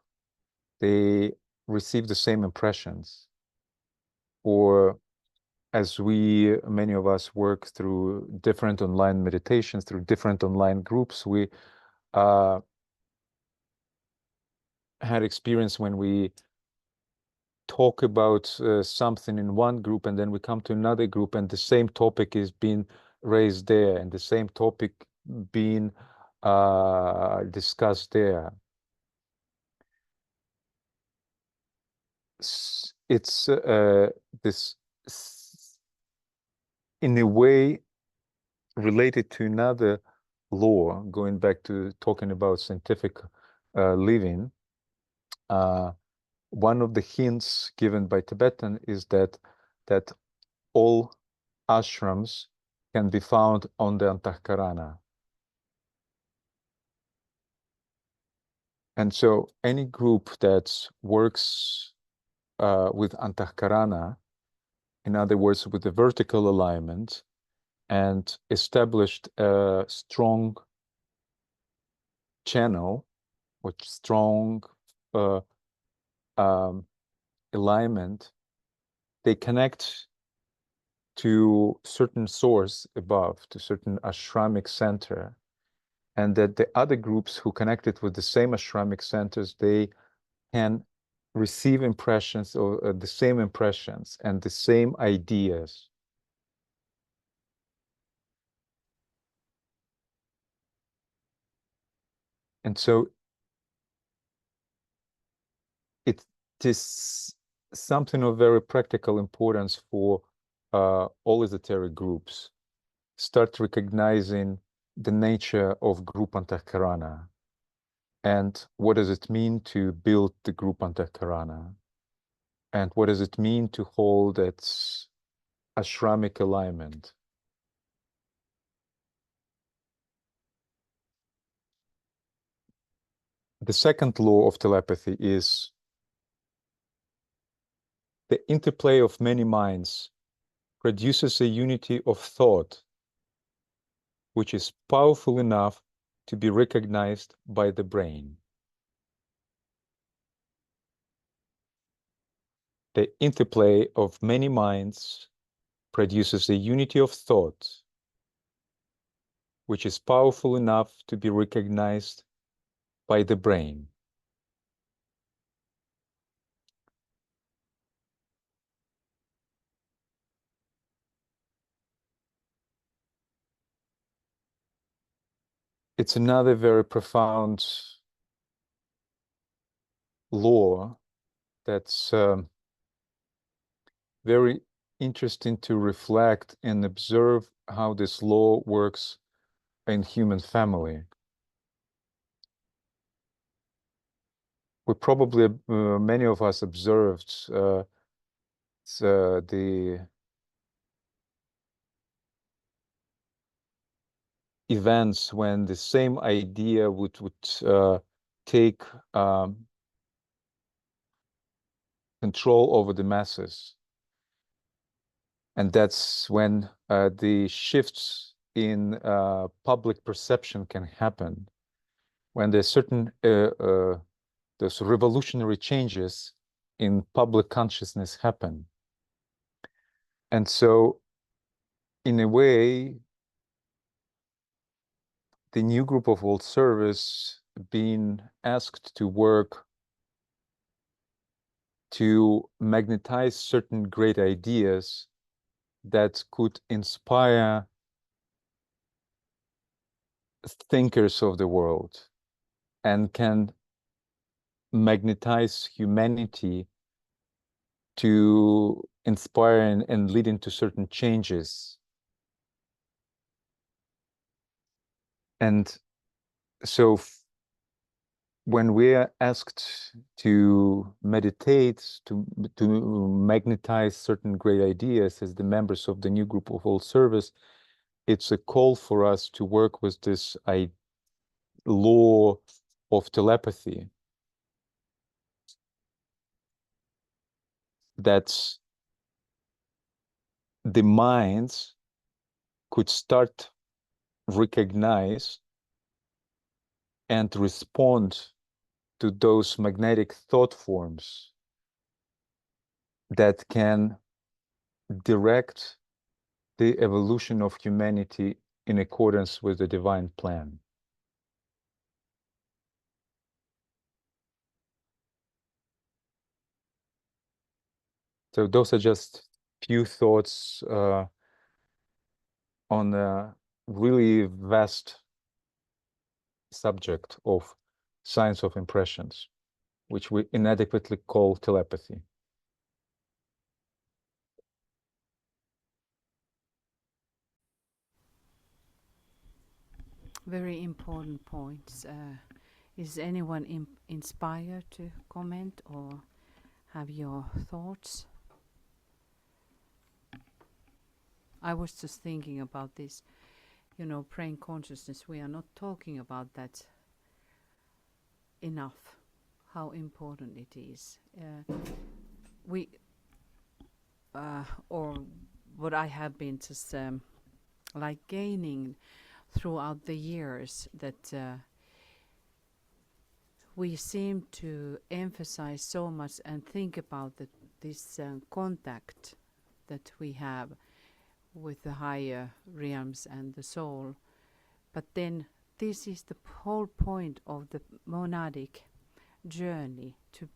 they receive the same impressions. Or as many of us work through different online meditations, through different online groups, we had experience when we talk about something in one group, and then we come to another group, and the same topic is being raised there, and the same topic being discussed there. It's this, in a way, related to another law, going back to talking about scientific living. One of the hints given by Tibetan is that all ashrams can be found on the Antahkarana. And so any group that works with Antahkarana in other words, with the vertical alignment, and established a strong channel with strong alignment, they connect to certain source above, to certain ashramic center, and that the other groups who connected with the same ashramic centers, they can receive impressions or the same impressions and the same ideas. And so it is something of very practical importance for all esoteric groups. Start recognizing the nature of group antahkarana and what does it mean to build the group antahkarana and what does it mean to hold its ashramic alignment. The second law of telepathy is the interplay of many minds produces a unity of thought which is powerful enough to be recognized by the brain. The interplay of many minds produces a unity of thought which is powerful enough to be recognized by the brain. It's another very profound law that's very interesting to reflect and observe how this law works in human family. We probably, many of us observed the events when the same idea would take control over the masses. And that's when the shifts in public perception can happen, when there's certain those revolutionary changes in public consciousness happen. And so, in a way, the new group of world service being asked to work to magnetize certain great ideas that could inspire thinkers of the world and can magnetize humanity to inspire and lead into certain changes. And so when we are asked to meditate, to magnetize certain great ideas as the members of the new group of world service, it's a call for us to work with this law of telepathy that the minds could start recognize and respond to those magnetic thought forms that can direct the evolution of humanity in accordance with the divine plan. So those are just few thoughts on a really vast subject of science of impressions, which we inadequately call telepathy. Very important points. Is anyone inspired to comment or have your thoughts? I was just thinking about this, praying consciousness. We are not talking about that enough, how important it is. or what I have been just like gaining throughout the years, that we seem to emphasize so much and think about this contact that we have with the higher realms and the soul. But then this is the whole point of the monadic journey, to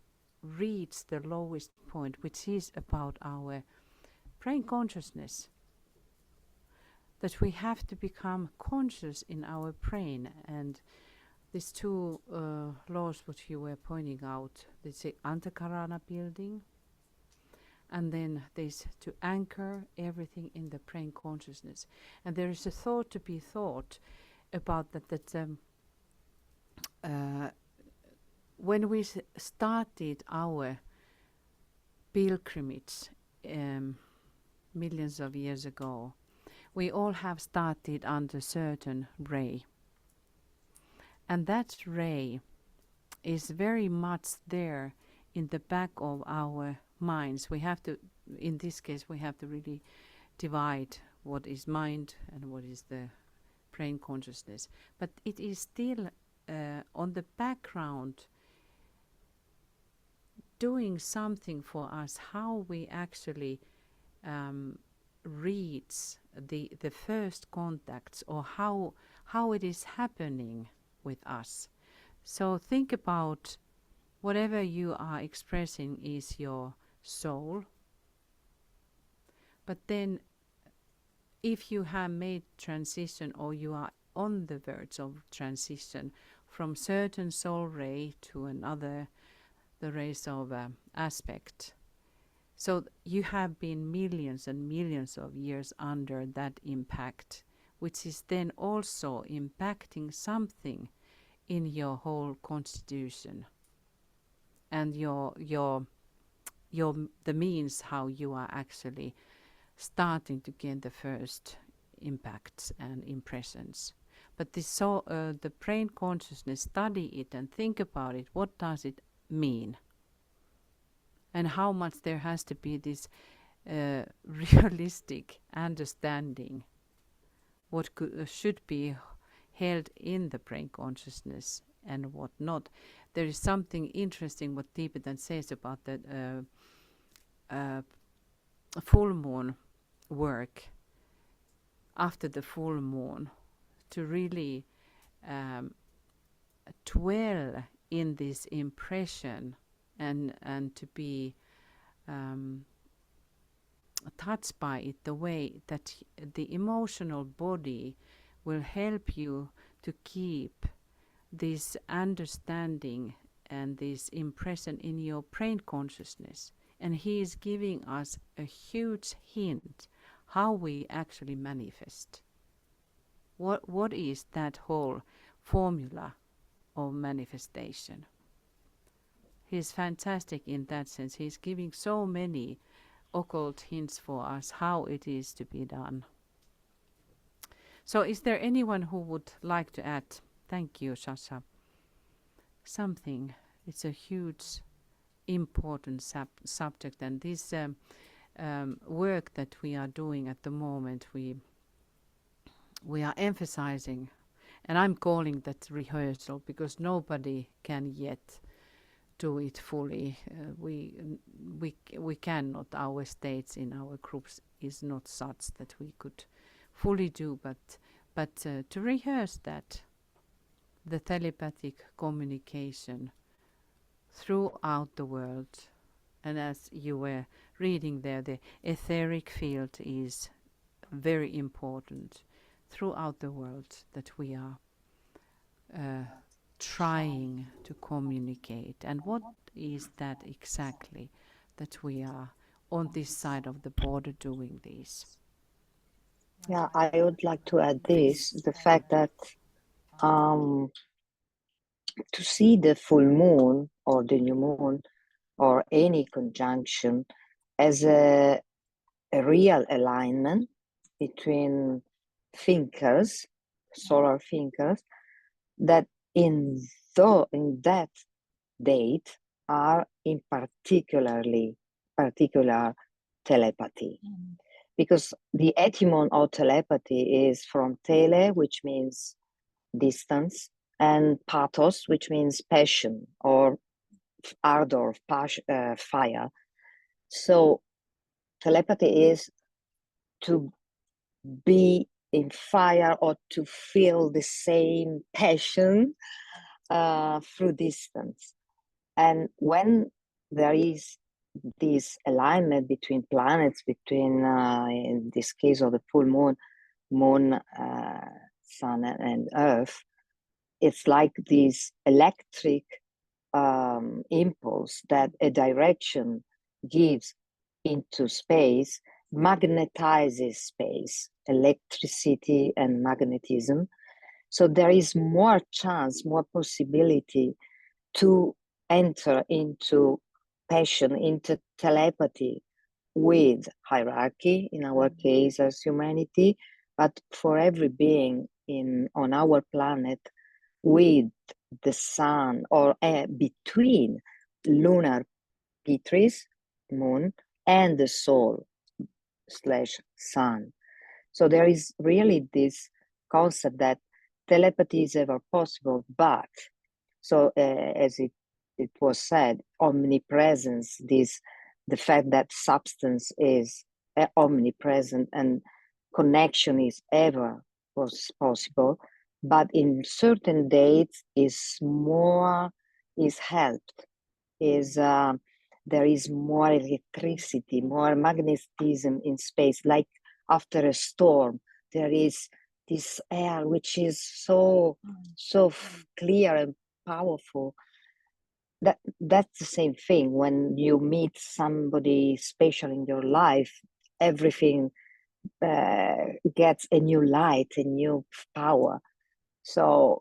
reach the lowest point, which is about our brain consciousness. That we have to become conscious in our brain. And these two laws which you were pointing out, the Antakarana building, and then this to anchor everything in the brain consciousness. And there is a thought to be thought about that when we started our pilgrimage millions of years ago, we all have started under certain ray. And that ray is very much there in the back of our minds. We have to, in this case, we have to really divide what is mind and what is the brain consciousness. But it is still on the background doing something for us, how we actually reach the first contacts, or how it is happening with us. So think about whatever you are expressing is your soul. But then if you have made transition, or you are on the verge of transition from certain soul ray to another, the rays of aspect. So you have been millions and millions of years under that impact, which is then also impacting something in your whole constitution and the means how you are actually starting to get the first impacts and impressions. But this the brain consciousness, study it and think about it. What does it mean? And how much there has to be this realistic understanding what should be held in the brain consciousness and what not. There is something interesting what Tibetan says about the full moon work after the full moon, to really dwell in this impression and to be touched by it, the way that the emotional body will help you to keep this understanding and this impression in your brain consciousness. And he is giving us a huge hint how we actually manifest. What is that whole formula of manifestation? He's fantastic in that sense. He's giving so many occult hints for us how it is to be done. So is there anyone who would like to add? Thank you, Sasha. Something. It's a huge, important subject, and this work that we are doing at the moment, we are emphasizing, and I'm calling that rehearsal, because nobody can yet do it fully. We cannot. Our states in our groups is not such that we could fully do, but to rehearse that, the telepathic communication throughout the world. And as you were reading there, the etheric field is very important throughout the world, that we are trying to communicate. And what is that exactly that we are on this side of the border doing this? Yeah, I would like to add this, the fact that to see the full moon or the new moon or any conjunction as a real alignment between thinkers, solar thinkers, that in that date are in particular telepathy. Because the etymon of telepathy is from tele, which means distance, and pathos, which means passion or ardor, fire. So telepathy is to be in fire or to feel the same passion through distance. And when there is this alignment between planets, between, in this case of the full moon, sun and earth, it's like this electric impulse that a direction gives into space, magnetizes space, electricity and magnetism. So there is more chance, more possibility to enter into passion, into telepathy with hierarchy, in our case as humanity, but for every being on our planet, with the sun, or between lunar Pitris, moon, and the soul / sun. So there is really this concept that telepathy is ever possible, but so as it was said, omnipresence, the fact that substance is omnipresent and connection is ever possible, but in certain dates is helped, there is more electricity, more magnetism in space, like after a storm there is this air which is so clear and powerful. That's the same thing when you meet somebody special in your life. Everything gets a new light, a new power. So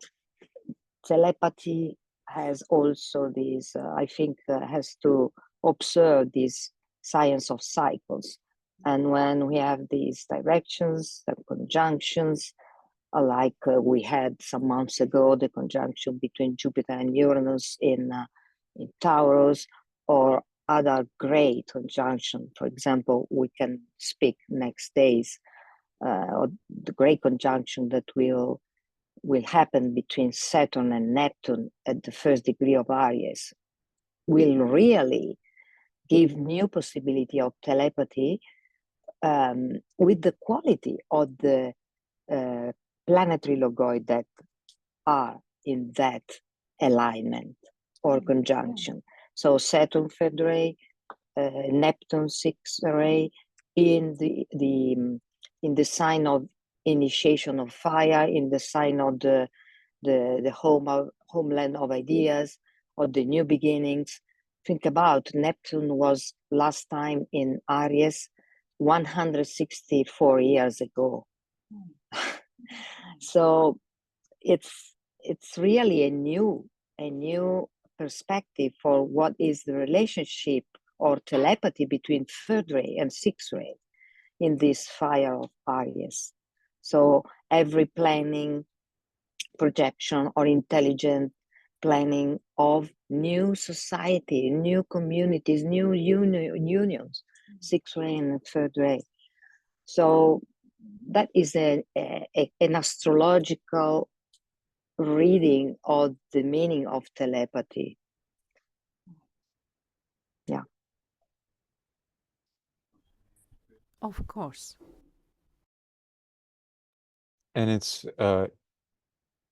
telepathy has also this, I think, has to observe this science of cycles. And when we have these directions and conjunctions, like we had some months ago, the conjunction between Jupiter and Uranus in Taurus, or other great conjunction. For example, we can speak next days, or the great conjunction that will happen between Saturn and Neptune at the first degree of Aries, will really give new possibility of telepathy with the quality of the planetary logoi that are in that alignment or conjunction. So Saturn third ray, Neptune sixth ray, in the sign of initiation of fire, in the sign of the homeland of ideas, or the new beginnings. Think about Neptune was last time in Aries 164 years ago. So it's really a new perspective for what is the relationship or telepathy between third ray and sixth ray in this fire of Aries. So every planning, projection, or intelligent planning of new society, new communities, new unions, sixth ray and third ray. So that is an astrological reading of the meaning of telepathy. Yeah. Of course. And it's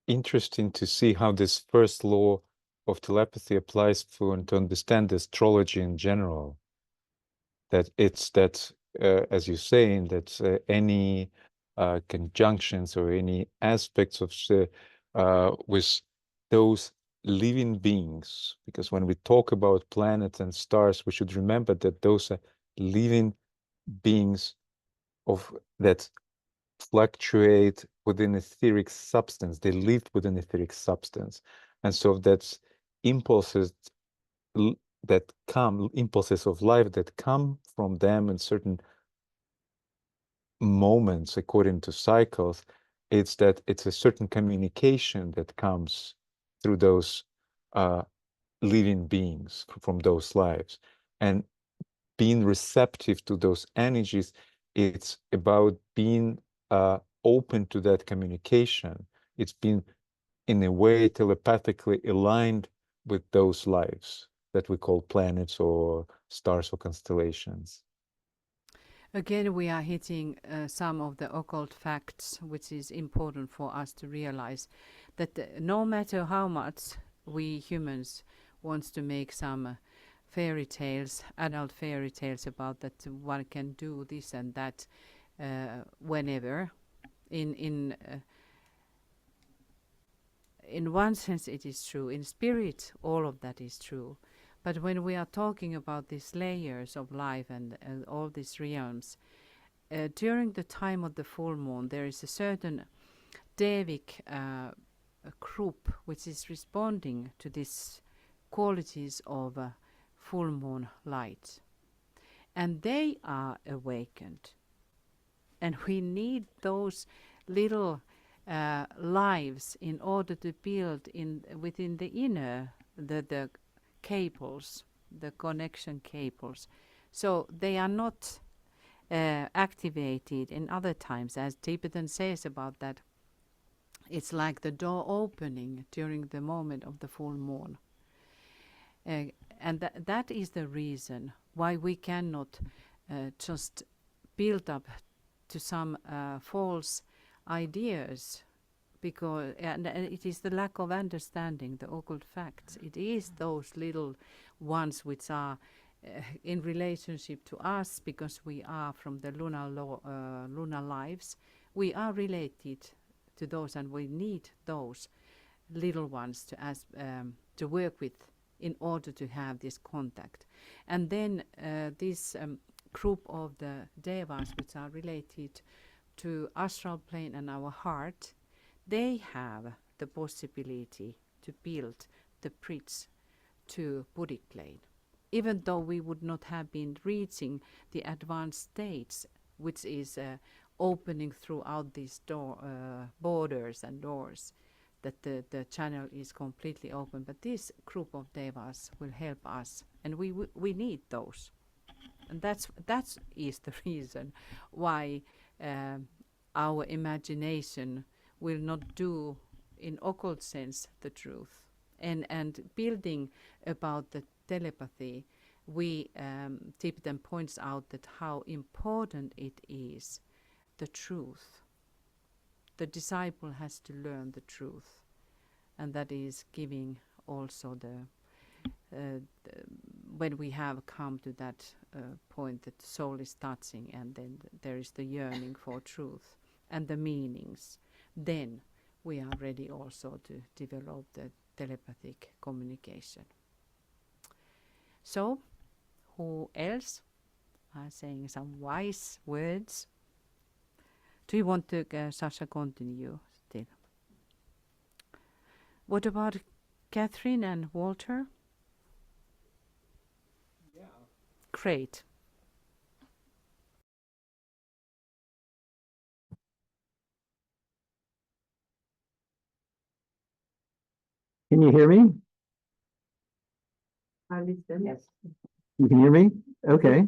interesting to see how this first law of telepathy applies to understand astrology in general. That it's that, as you're saying, that any conjunctions or any aspects of with those living beings, because when we talk about planets and stars, we should remember that those are living beings that fluctuate within etheric substance. They live within etheric substance, and so that's impulses impulses of life that come from them in certain moments according to cycles. It's a certain communication that comes through those living beings from those lives, and being receptive to those energies. It's about being open to that communication. It's being, in a way, telepathically aligned with those lives that we call planets or stars or constellations. Again, we are hitting some of the occult facts, which is important for us to realize that no matter how much we humans wants to make some fairy tales, adult fairy tales about that one can do this and that whenever, in one sense it is true. In spirit, all of that is true. But when we are talking about these layers of life and all these realms, during the time of the full moon, there is a certain Devic group which is responding to these qualities of full moon light. And they are awakened. And we need those little lives in order to build within the inner, the cables, the connection cables. So they are not activated in other times, as Tibetan says about that. It's like the door opening during the moment of the full moon. And that is the reason why we cannot just build up to some false ideas, because and it is the lack of understanding the occult facts. It is those little ones which are in relationship to us, because we are from the lunar lives. We are related to those, and we need those little ones to work with in order to have this contact. And then this group of the devas, which are related to astral plane and our heart, they have the possibility to build the bridge to Buddhic plane. Even though we would not have been reaching the advanced states, which is opening throughout these borders and doors, that the channel is completely open. But this group of devas will help us, and we need those. And that is the reason why our imagination will not do, in occult sense, the truth. And building about the telepathy, Tibetan points out that how important it is, the truth. The disciple has to learn the truth, and that is giving also when we have come to that point that the soul is touching, and then there is the yearning for truth and the meanings, then we are ready also to develop the telepathic communication. So, who else are saying some wise words? Do you want to, Sasha, continue still? What about Catherine and Walter? Yeah. Great. Can you hear me? Yes. You can hear me? Okay.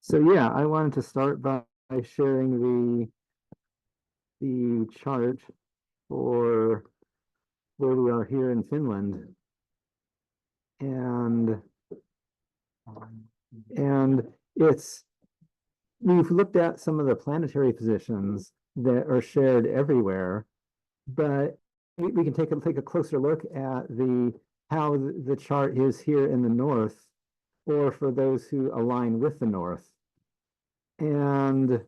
So yeah, I wanted to start by sharing the chart for where we are here in Finland. And we've looked at some of the planetary positions that are shared everywhere, but we can take a closer look at how the chart is here in the north, or for those who align with the north. And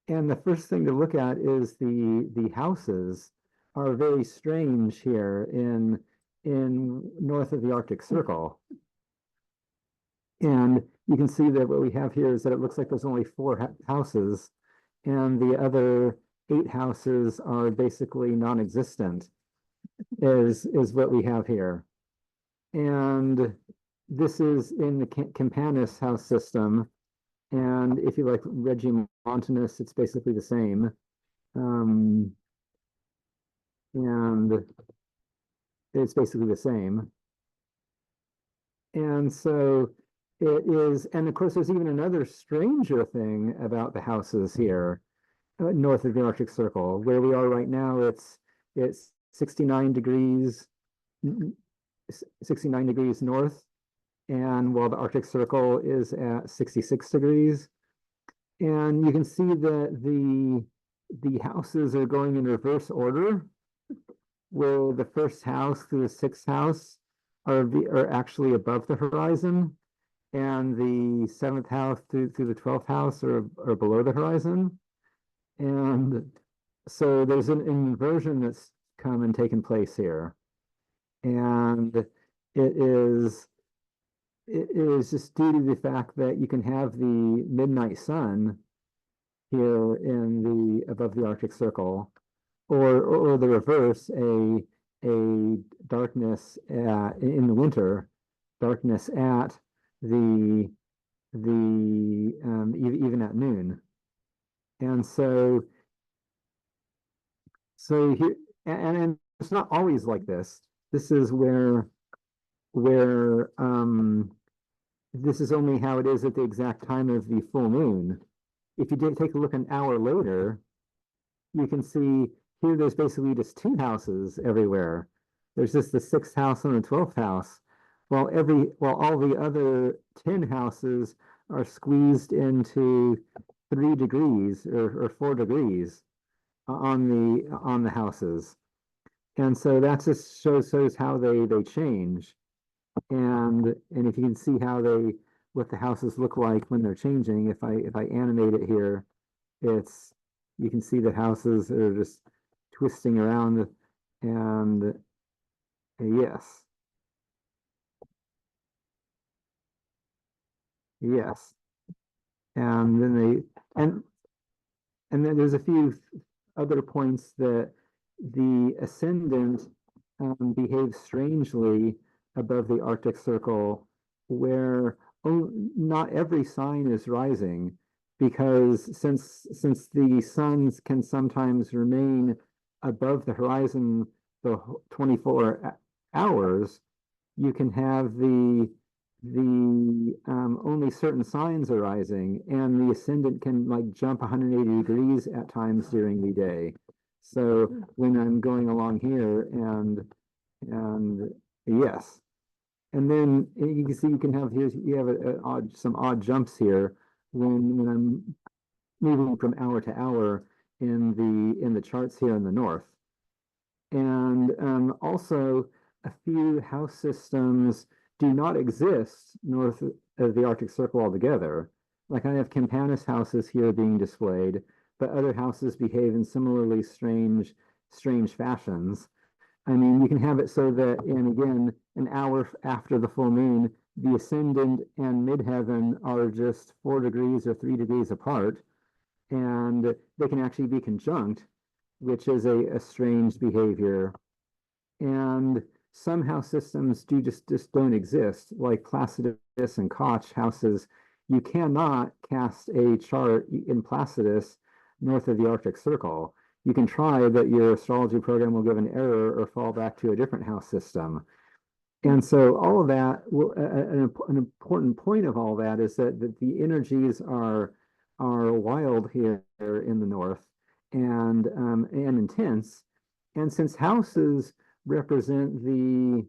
the first thing to look at is the houses are very strange here in north of the Arctic Circle. And you can see that what we have here is that it looks like there's only 4 houses, and the other 8 houses are basically non-existent, is what we have here. And this is in the Campanus house system. And if you like Regiomontanus, it's basically the same. And it's basically the same. And so it is, and of course, there's even another stranger thing about the houses here north of the Arctic Circle. Where we are right now, it's 69 degrees, 69 degrees north, and while the Arctic Circle is at 66 degrees. And you can see that the houses are going in reverse order, where the first house through the sixth house are actually above the horizon, and the seventh house through the 12th house are below the horizon. And so there's an inversion that's come and taken place here. And it is just due to the fact that you can have the midnight sun here above the Arctic Circle, or the reverse, a darkness in the winter, darkness at even at noon. And so here, and it's not always like this. This is where this is only how it is at the exact time of the full moon. If you did take a look an hour later, you can see here there's basically just two houses everywhere. There's just the sixth house and the 12th house, while all the other 10 houses are squeezed into 3 degrees or 4 degrees on the houses. And so that just shows how they change. And if you can see what the houses look like when they're changing, if I animate it here, you can see the houses are just twisting around, and yes. Yes. And then then there's a few other points that the ascendant behaves strangely above the Arctic Circle, where not every sign is rising, because since the suns can sometimes remain above the horizon the 24 hours, you can have only certain signs are rising, and the ascendant can like jump 180 degrees at times during the day. So when I'm going along here and yes, and then you can see you have some odd jumps here when I'm moving from hour to hour in the charts here in the north. And also a few house systems do not exist north of the Arctic Circle altogether. Like I have Campanus houses here being displayed, but other houses behave in similarly strange fashions. I mean, you can have it so that, and again, an hour after the full moon, the ascendant and midheaven are just 4 degrees or 3 degrees apart, and they can actually be conjunct, which is a strange behavior. And some house systems just don't exist, like Placidus and Koch houses. You cannot cast a chart in Placidus north of the Arctic Circle. You can try, but your astrology program will give an error or fall back to a different house system. And so all of that, an important point of all that is that the energies are wild here in the north, and intense. And since houses represent the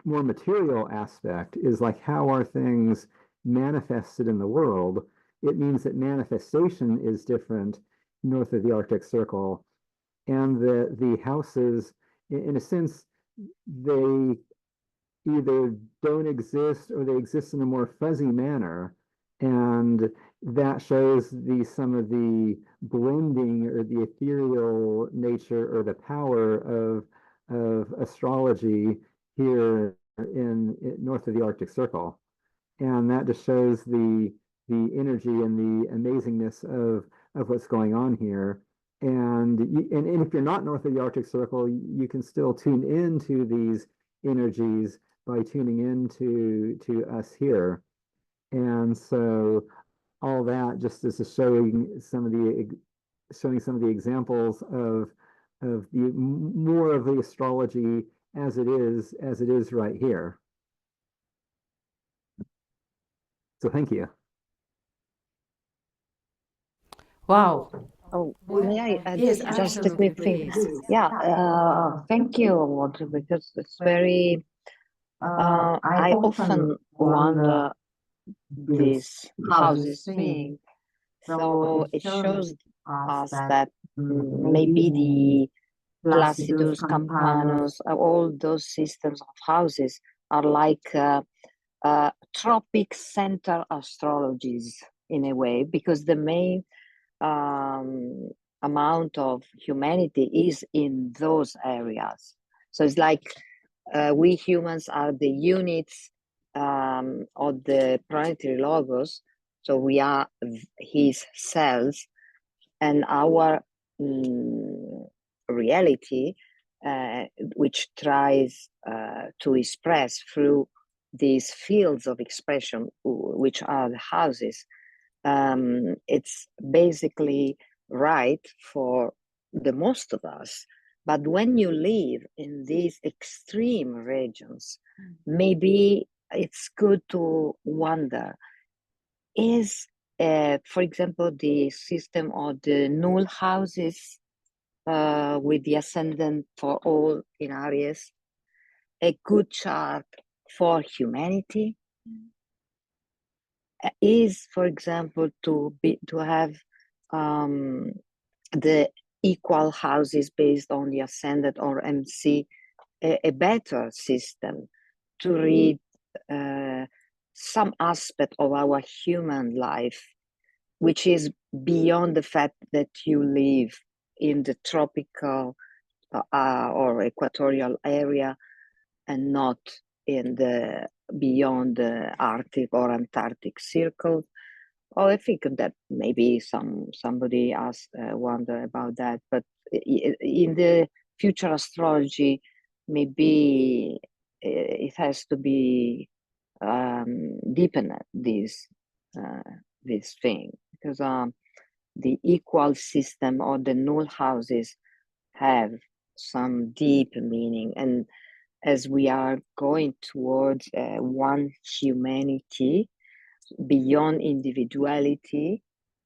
more material aspect, is like how are things manifested in the world, it means that manifestation is different north of the Arctic Circle, and the houses, in a sense, they either don't exist or they exist in a more fuzzy manner. And that shows some of the blending or the ethereal nature or the power of astrology here in north of the Arctic Circle. And that just shows the energy and the amazingness of what's going on here. And if you're not north of the Arctic Circle, you can still tune into these energies by tuning into us here. And so all that just is showing some of the examples of the more of the astrology as it is right here. So thank you. Wow. Oh, Well, may I add yes, just a absolutely, quick thing? please. Yeah, thank you, Audrey, because it's very, I often wonder this houses thing. So it shows us that maybe the Placidus, Campanos, all those systems of houses are like tropic center astrologies in a way, because the main amount of humanity is in those areas. So it's like we humans are the units of the planetary logos. So we are his cells, and our reality, which tries to express through these fields of expression, which are the houses, it's basically right for the most of us. But when you live in these extreme regions, maybe it's good to wonder, is, for example, the system of the null houses with the ascendant for all in Aries a good chart for humanity? Is, for example, to have the equal houses based on the ascendant or MC a better system to read some aspect of our human life, which is beyond the fact that you live in the tropical or equatorial area and not in the beyond the Arctic or Antarctic circle. Oh, I think that maybe somebody asked wonder about that, but in the future astrology, maybe it has to be deepened this thing, because the equal system or the null houses have some deep meaning, and as we are going towards one humanity beyond individuality,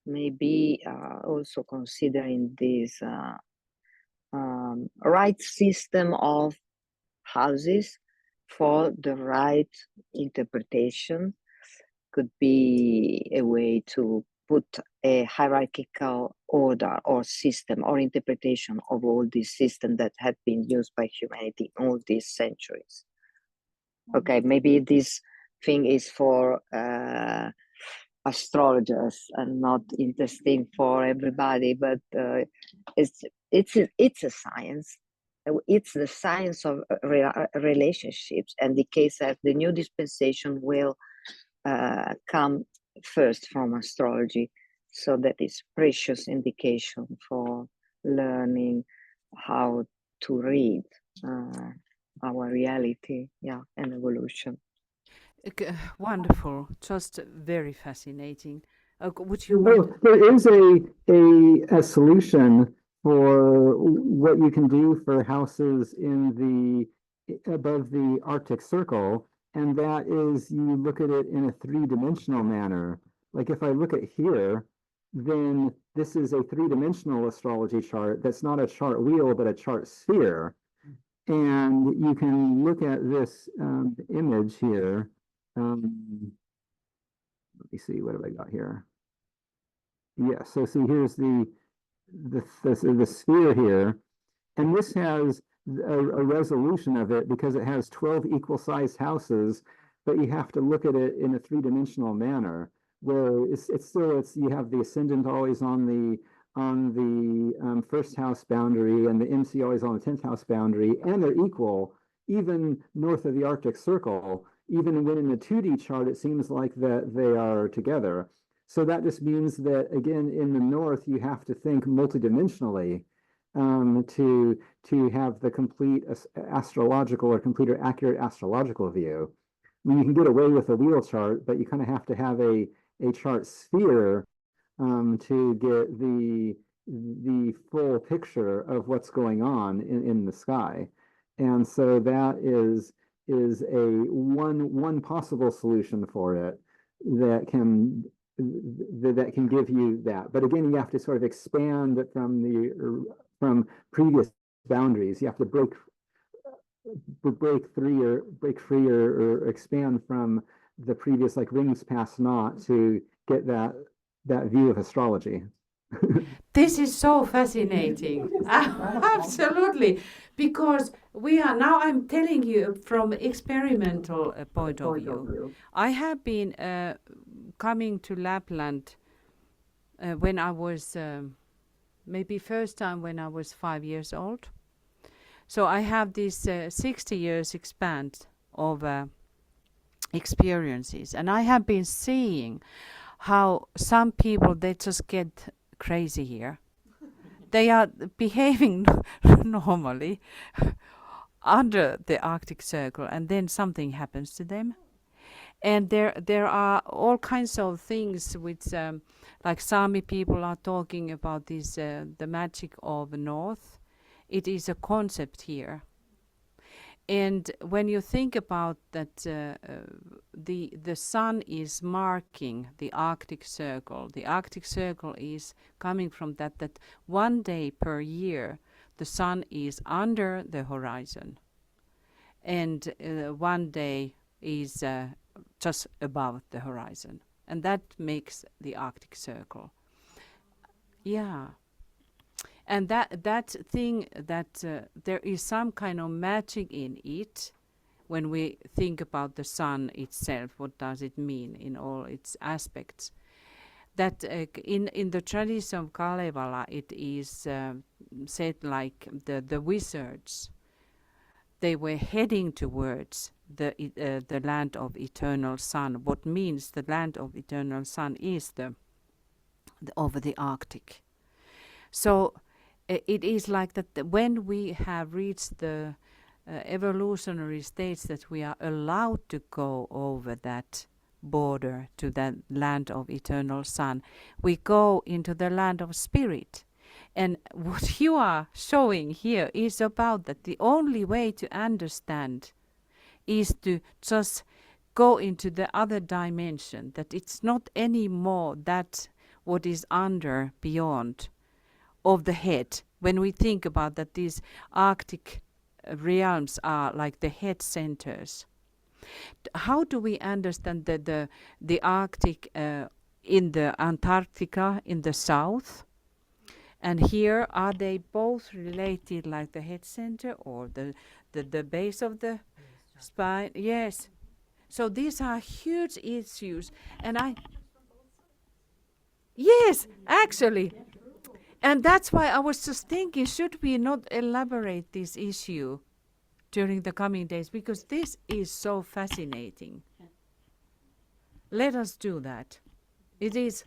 maybe also considering this right system of houses for the right interpretation could be a way to put a hierarchical order or system or interpretation of all these systems that have been used by humanity all these centuries. Okay, maybe this thing is for astrologers and not interesting for everybody, but it's a science. It's the science of relationships, and the case that the new dispensation will come first from astrology, so that is precious indication for learning how to read our reality, and evolution. Wonderful, just very fascinating. Would you Oh, want? there is a solution for what you can do for houses in the above the Arctic Circle, and that is you look at it in a three-dimensional manner. Like if I look at here, then this is a three-dimensional astrology chart that's not a chart wheel, but a chart sphere. And you can look at this image here. Let me see, what have I got here? Yeah, so see, here's the sphere here, and this has a resolution of it because it has 12 equal-sized houses, but you have to look at it in a three-dimensional manner, where it's you have the ascendant always on the first house boundary and the MC always on the 10th house boundary, and they're equal even north of the Arctic Circle. Even when in the 2D chart, it seems like that they are together. So that just means that, again, in the north, you have to think multidimensionally to have the complete astrological or complete or accurate astrological view. I mean, you can get away with a wheel chart, but you kind of have to have a chart sphere to get the full picture of what's going on in the sky. And so that is a one possible solution for it. that can give you that. But again, you have to sort of expand from previous boundaries. You have to break free or expand from the previous, like rings past naught, to get that view of astrology. This is so fascinating. Absolutely. Because we are now, I'm telling you from experimental point of view. I have been coming to Lapland when I was, maybe first time when I was 5 years old. So I have this 60 years expand of experiences. And I have been seeing how some people, they just get crazy here. They are behaving normally under the Arctic Circle, and then something happens to them. And there are all kinds of things which, like Sami people are talking about this, the magic of the North. It is a concept here. And when you think about that, the sun is marking the Arctic Circle. The Arctic Circle is coming from that one day per year the sun is under the horizon, and one day is just above the horizon, and that makes the Arctic Circle. Yeah. And that thing that there is some kind of magic in it. When we think about the sun itself, what does it mean in all its aspects? That in the tradition of Kalevala, it is said like the wizards, they were heading towards the land of eternal sun. What means the land of eternal sun is over the Arctic. So it is like that when we have reached the evolutionary stage that we are allowed to go over that border to the land of eternal sun, we go into the land of spirit. And what you are showing here is about that the only way to understand is to just go into the other dimension, that it's not anymore that what is under, beyond of the head. When we think about that, these Arctic realms are like the head centers. How do we understand that the Arctic in the Antarctica in the south? And here, are they both related like the head center or the base of the spine? Yes. So these are huge issues. And yes, actually. And that's why I was just thinking, should we not elaborate this issue during the coming days? Because this is so fascinating. Let us do that. It is.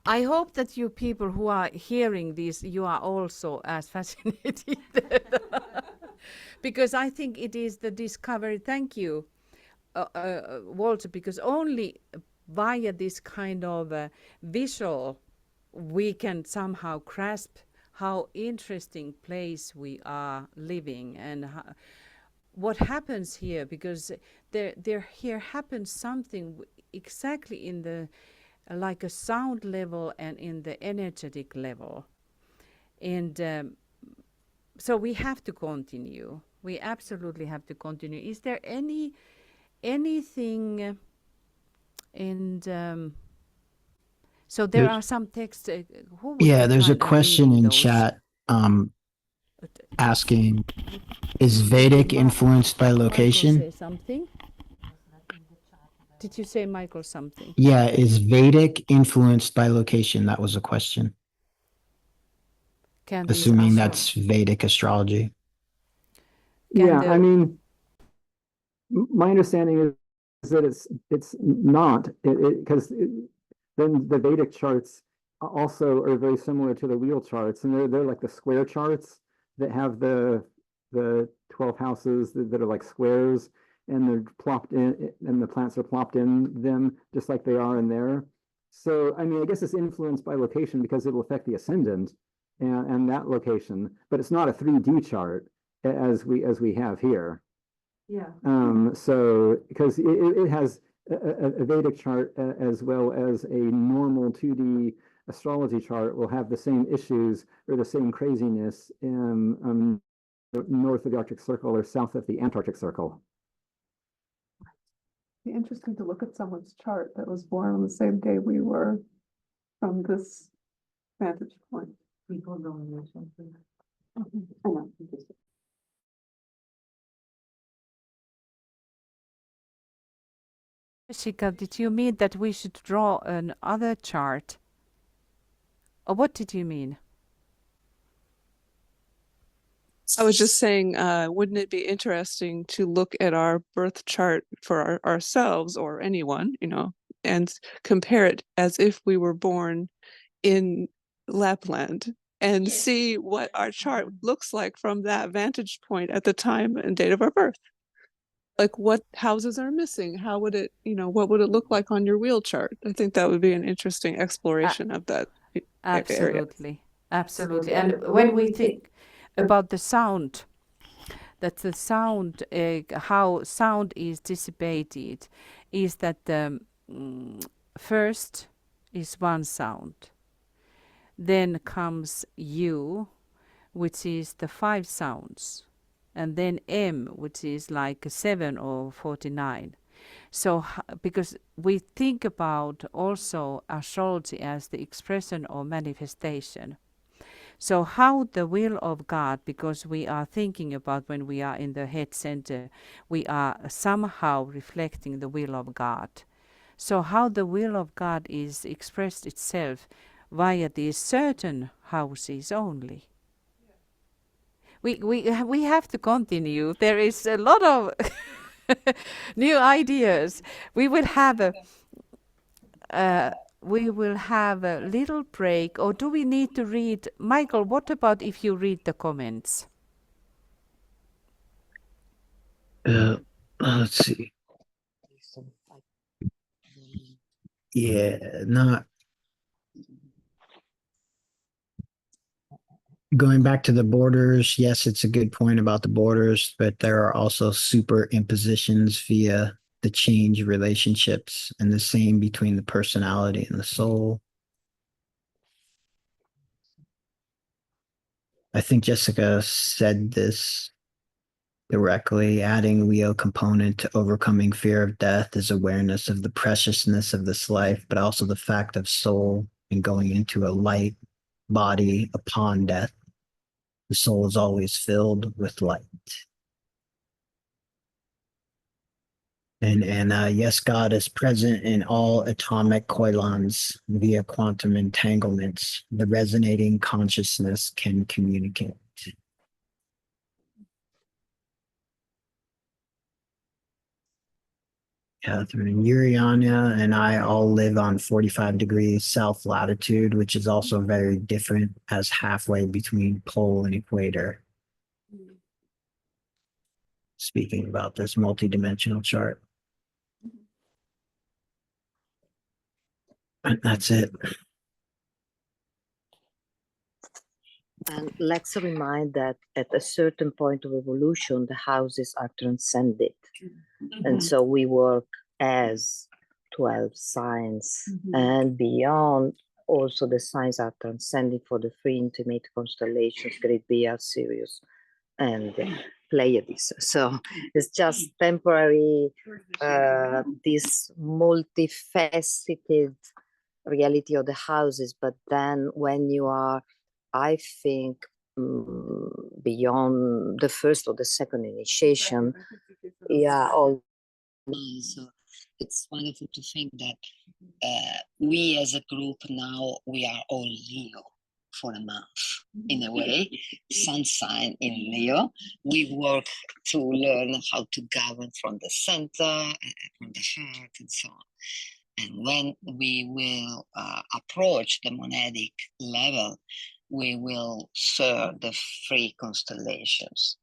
I hope that you people who are hearing this, you are also as fascinated. Because I think it is the discovery. Thank you, Walter, because only via this kind of visual we can somehow grasp how interesting place we are living and what happens here, because there here happens something exactly in the like a sound level and in the energetic level. And so we have to continue. We absolutely have to continue. Is there anything so there are some texts. Yeah, there's a question in chat asking, is Vedic influenced by location? Michael say something? Did you say, Michael, something? Yeah, is Vedic influenced by location? That was a question. Assuming that's Vedic astrology. Yeah, I mean, my understanding is that it's not, because then the Vedic charts also are very similar to the wheel charts, and they're like the square charts that have the 12 houses that are like squares, and they're plopped in, and the plants are plopped in them just like they are in there. So I mean, I guess it's influenced by location because it will affect the ascendant and that location, but it's not a 3D chart as we have here. Yeah. So because it has a Vedic chart as well as a normal 2D astrology chart will have the same issues or the same craziness north of the Arctic Circle or south of the Antarctic Circle. It'd be interesting to look at someone's chart that was born on the same day we were from this vantage point. People don't know something. I know. Interesting. Jessica, did you mean that we should draw another chart? Or what did you mean? I was just saying, wouldn't it be interesting to look at our birth chart for ourselves or anyone, and compare it as if we were born in Lapland and see what our chart looks like from that vantage point at the time and date of our birth? Like what houses are missing? How would it, what would it look like on your wheel chart? I think that would be an interesting exploration of that area. Absolutely. Absolutely. And when we think about the sound, that the sound, how sound is dissipated, is that first is one sound. Then comes U, which is the 5 sounds. And then M, which is like 7 or 49. So, because we think about also astrology as the expression or manifestation. So how the will of God, because we are thinking about when we are in the head center, we are somehow reflecting the will of God. So how the will of God is expressed itself via these certain houses only. We have to continue. There is a lot of new ideas. We will have a little break, or do we need to read? Michael, what about if you read the comments? Let's see. Yeah, not going back to the borders. Yes, it's a good point about the borders, but there are also superimpositions via the change relationships and the same between the personality and the soul. I think Jessica said this directly. Adding Leo component to overcoming fear of death is awareness of the preciousness of this life, but also the fact of soul and going into a light body upon death. The soul is always filled with light. And yes, God is present in all atomic koilons via quantum entanglements. The resonating consciousness can communicate. Catherine, Uriana and I all live on 45 degrees south latitude, which is also very different as halfway between pole and equator. Speaking about this multidimensional chart. And that's it. And let's remind that at a certain point of evolution, the houses are transcended. And so we work as 12 signs and beyond. Also, the signs are transcending for the 3 intimate constellations, Great Bear, Sirius, and Pleiades. So it's just temporary, this multifaceted reality of the houses. But then when you are, I think, beyond the first or the second initiation, so it's wonderful to think that we as a group now, we are all Leo for a month, in a way, sun sign in Leo. We work to learn how to govern from the center, from the heart, and so on. And when we will approach the monadic level, we will serve the 3 constellations.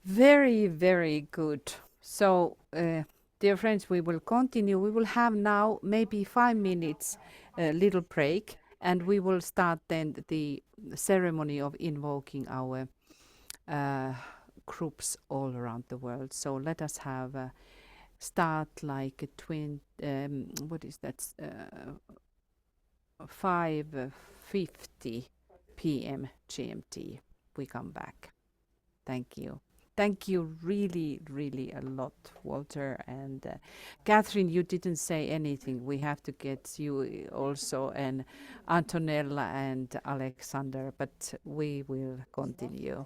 Very, very good. So, dear friends, we will continue. We will have now maybe 5 minutes little break, and we will start then the ceremony of invoking our groups all around the world. So let us have start like a what is that? 5:50 p.m. GMT. We come back. Thank you. Thank you really, really a lot, Walter. And Catherine, you didn't say anything. We have to get you also, and Antonella and Alexander, but we will continue.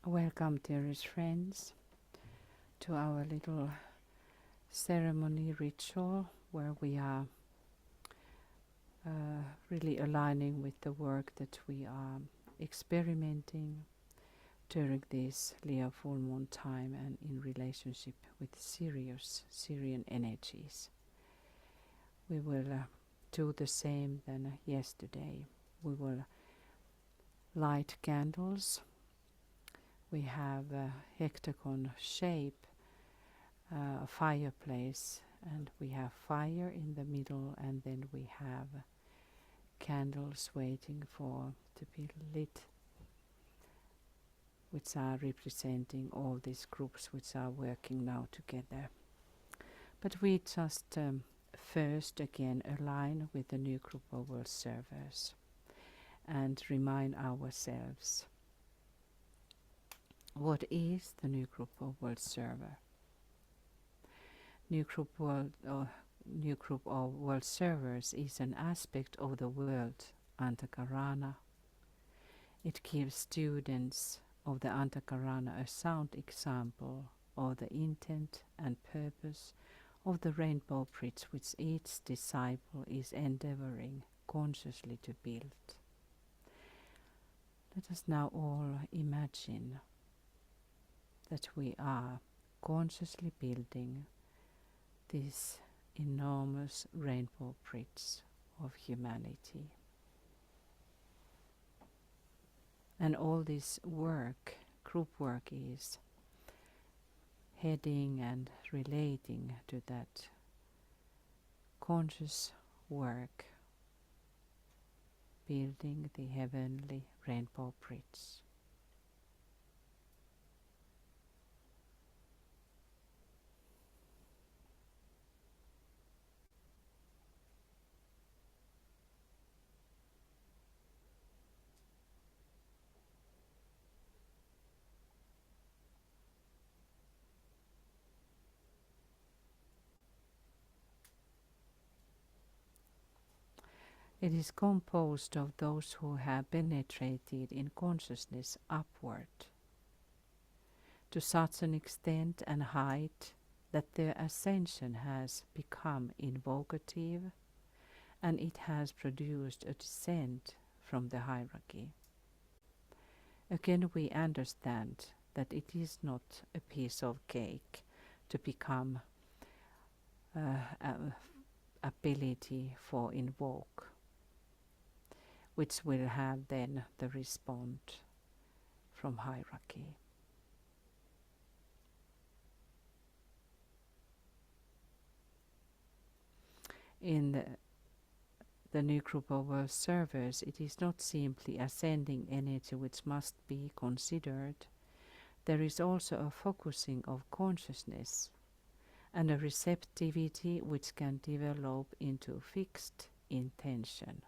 Welcome, dearest friends, to our little ceremony ritual where we are really aligning with the work that we are experimenting during this Leo full moon time and in relationship with Sirius, Sirian energies. We will do the same than yesterday. We will light candles. We have a hexagon shape, a fireplace, and we have fire in the middle, and then we have candles waiting for to be lit, which are representing all these groups which are working now together. But we just first again align with the new group of world servers and remind ourselves, what is the new group of world server? New group of world servers is an aspect of the world Antakarana. It gives students of the Antakarana a sound example of the intent and purpose of the rainbow bridge which each disciple is endeavoring consciously to build. Let us now all imagine that we are consciously building this enormous rainbow bridge of humanity. And all this work, group work, is heading and relating to that conscious work, building the heavenly rainbow bridge. It is composed of those who have penetrated in consciousness upward to such an extent and height that their ascension has become invocative and it has produced a descent from the hierarchy. Again, we understand that it is not a piece of cake to become ability for invoke, which will have then the response from hierarchy. In the new group of world servers, it is not simply ascending energy which must be considered. There is also a focusing of consciousness and a receptivity which can develop into fixed intention.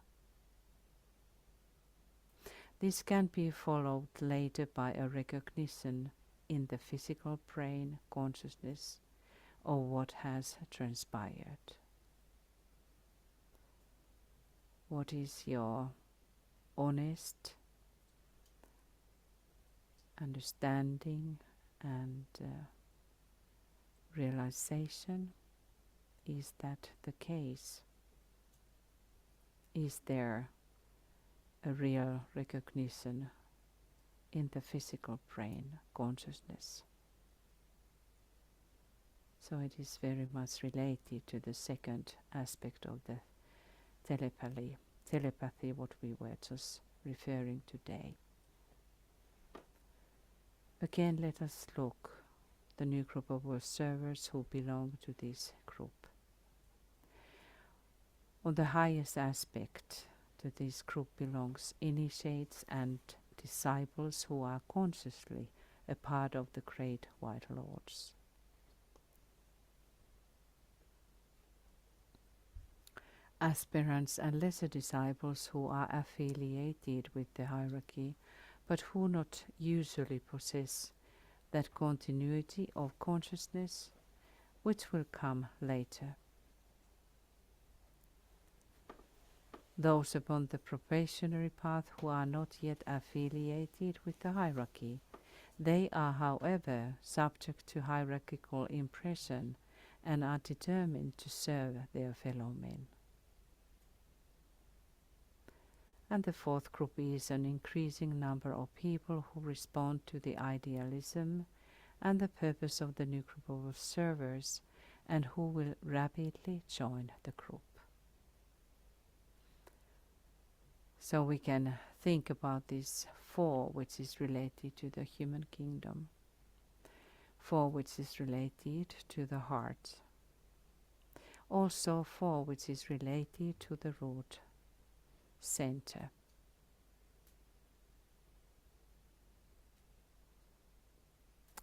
This can be followed later by a recognition in the physical brain consciousness of what has transpired. What is your honest understanding and realization? Is that the case? Is there a real recognition in the physical brain consciousness? So it is very much related to the second aspect of the telepathy, what we were just referring today. Again, let us look the new group of world servers who belong to this group. On the highest aspect to this group belongs initiates and disciples who are consciously a part of the great white lords. Aspirants and lesser disciples who are affiliated with the hierarchy but who not usually possess that continuity of consciousness which will come later. Those upon the probationary path who are not yet affiliated with the hierarchy They are, however, subject to hierarchical impression and are determined to serve their fellow men. And the fourth group is an increasing number of people who respond to the idealism and the purpose of the new group of observers and who will rapidly join the group. So we can think about this 4, which is related to the human kingdom, 4, which is related to the heart, also 4, which is related to the root center.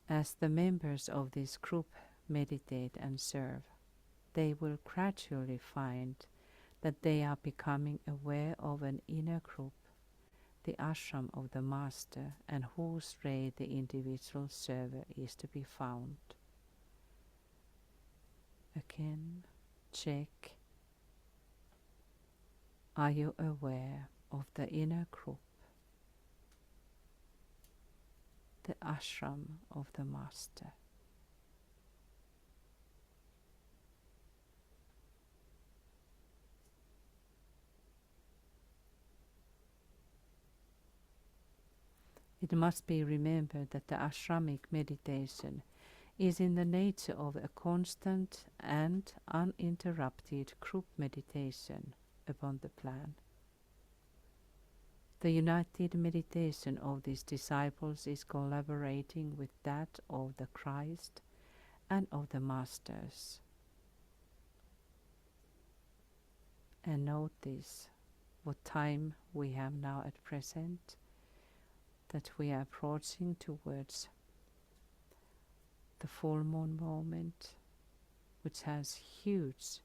As the members of this group meditate and serve, they will gradually find that they are becoming aware of an inner group, the ashram of the master, and whose ray the individual server is to be found. Again, check. Are you aware of the inner group, the ashram of the master? It must be remembered that the ashramic meditation is in the nature of a constant and uninterrupted group meditation upon the plan. The united meditation of these disciples is collaborating with that of the Christ and of the Masters. And notice what time we have now at present, that we are approaching towards the full moon moment, which has huge,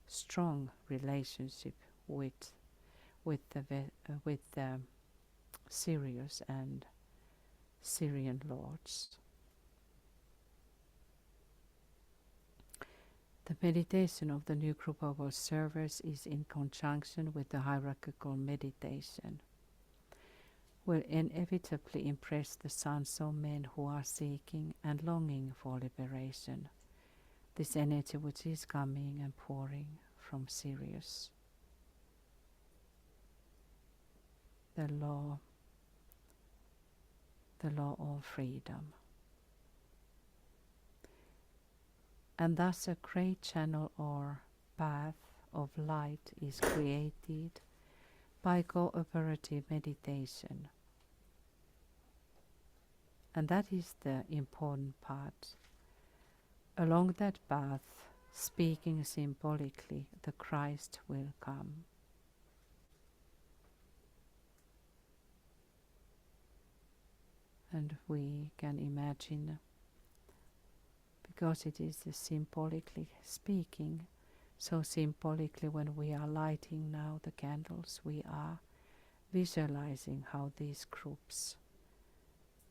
strong relationship with the Sirius and Syrian lords. The meditation of the new group of observers is in conjunction with the hierarchical meditation, will inevitably impress the sons of men who are seeking and longing for liberation, this energy which is coming and pouring from Sirius. The law of freedom. And thus a great channel or path of light is created by cooperative meditation. And that is the important part. Along that path, speaking symbolically, the Christ will come. And we can imagine, because it is symbolically speaking, so symbolically when we are lighting now the candles, we are visualizing how these groups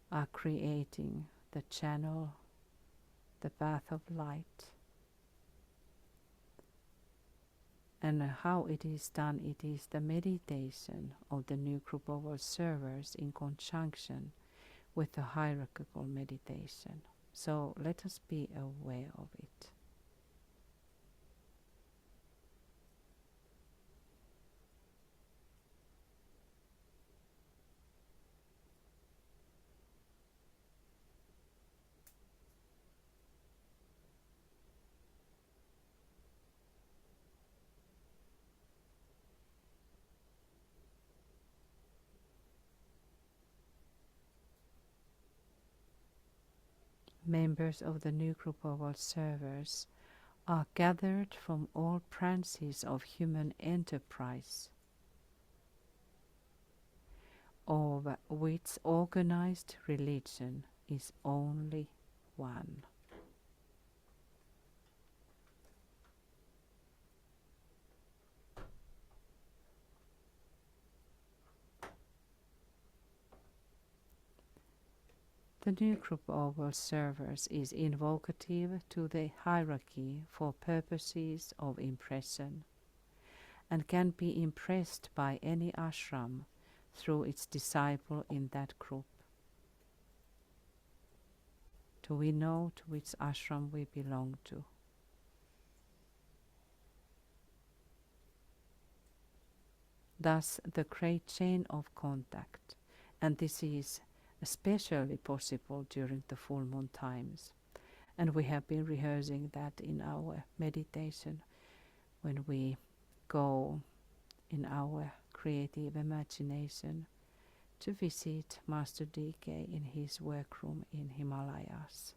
are creating the channel, the path of light. And how it is done, it is the meditation of the new group of observers in conjunction with the hierarchical meditation. So let us be aware of it. Members of the new group of observers are gathered from all branches of human enterprise, of which organized religion is only one. The new group of observers is invocative to the hierarchy for purposes of impression, and can be impressed by any ashram through its disciple in that group. Do we know to which ashram we belong to? Thus, the great chain of contact, and this is especially possible during the full moon times. And we have been rehearsing that in our meditation when we go in our creative imagination to visit Master DK in his workroom in Himalayas,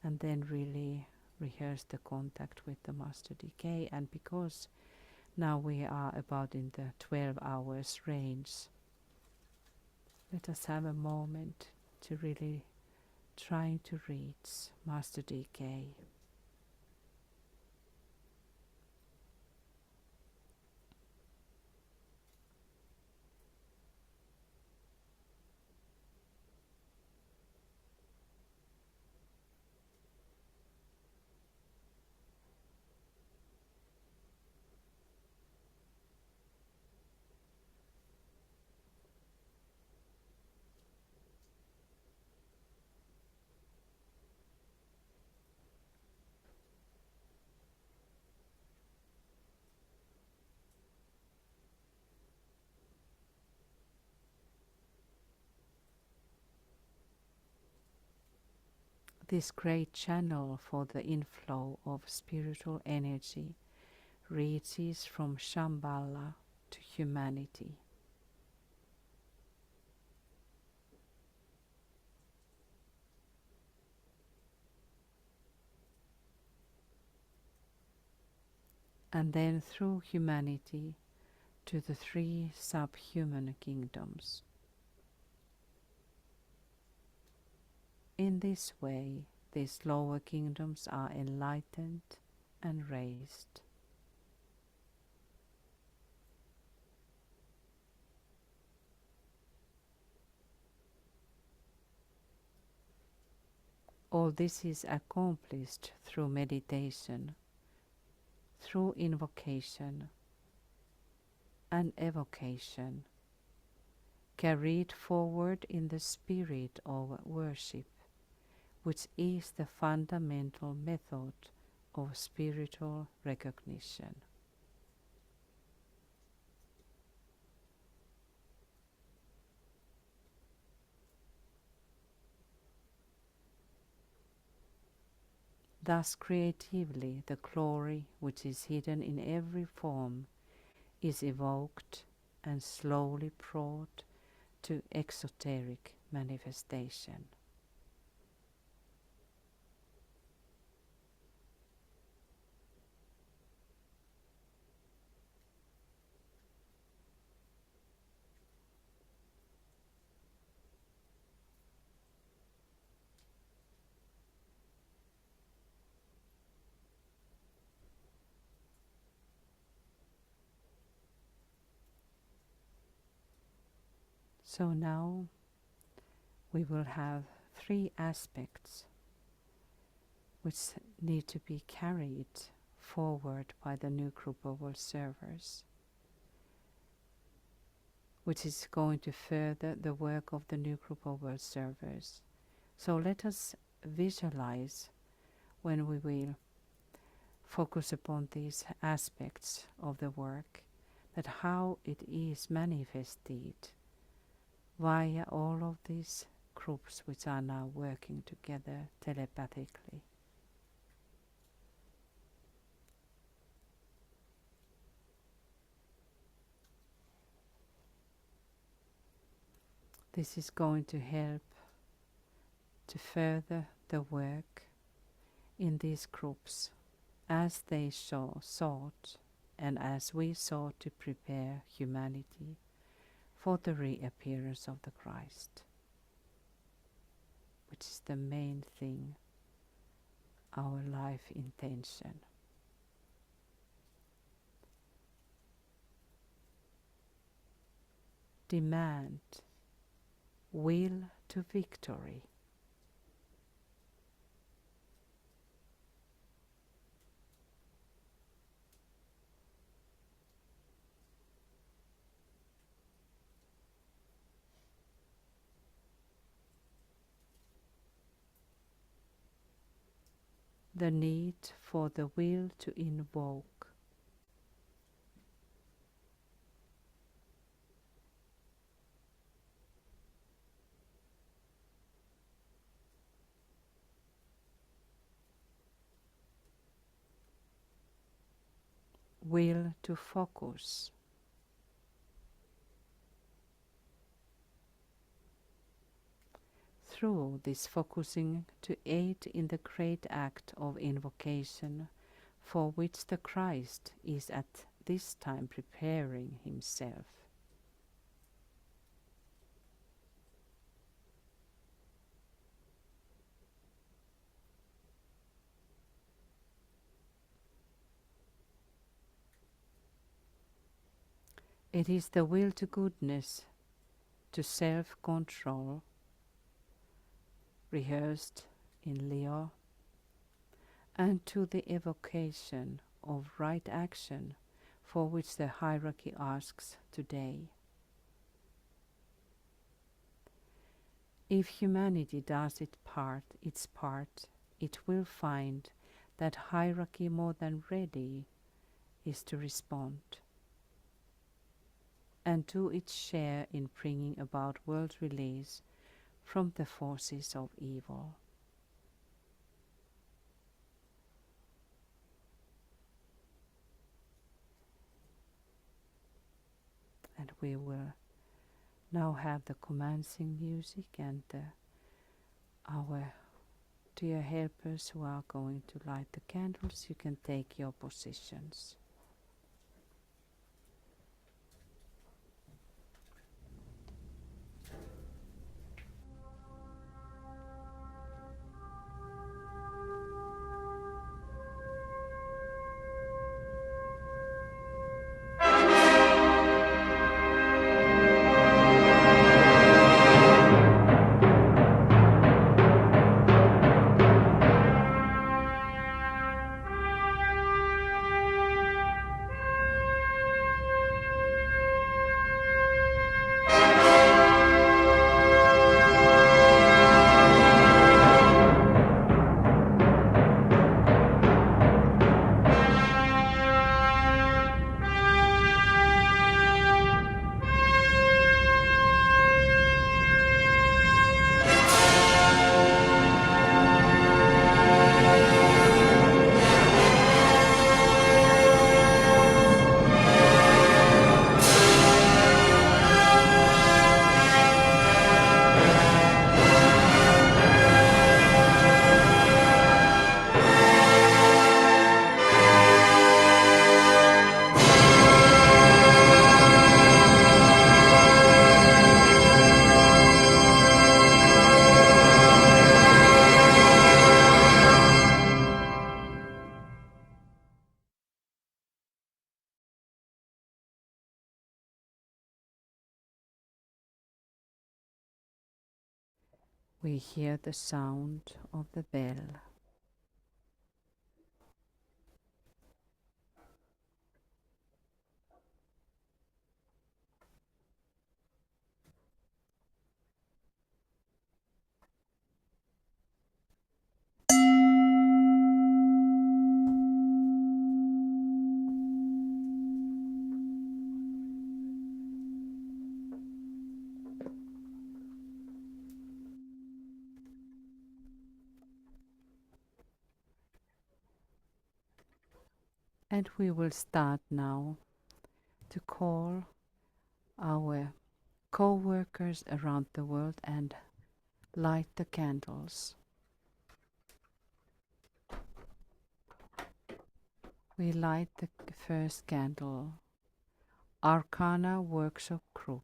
and then really rehearse the contact with the Master DK. And because now we are about in the 12 hours range, let us have a moment to really trying to reach Master DK. This great channel for the inflow of spiritual energy reaches from Shambhala to humanity. And then through humanity to the 3 subhuman kingdoms. In this way, these lower kingdoms are enlightened and raised. All this is accomplished through meditation, through invocation and evocation, carried forward in the spirit of worship, which is the fundamental method of spiritual recognition. Thus creatively the glory which is hidden in every form is evoked and slowly brought to exoteric manifestation. So now we will have 3 aspects which need to be carried forward by the new group of world servers, which is going to further the work of the new group of world servers. So let us visualize when we will focus upon these aspects of the work, that how it is manifested via all of these groups which are now working together telepathically. This is going to help to further the work in these groups as they sought and as we sought to prepare humanity for the reappearance of the Christ, which is the main thing, our life intention. Demand will to victory. the need for the will to invoke. Will to focus. Through this focusing to aid in the great act of invocation for which the Christ is at this time preparing himself. It is the will to goodness, to self-control, rehearsed in Leo, and to the evocation of right action for which the hierarchy asks today. If humanity does its part, it will find that hierarchy more than ready is to respond and do its share in bringing about world release from the forces of evil. And we will now have the commencing music and our dear helpers who are going to light the candles. You can take your positions. We hear the sound of the bell. And we will start now to call our co-workers around the world and light the candles. We light the first candle, Arcana Workshop Group.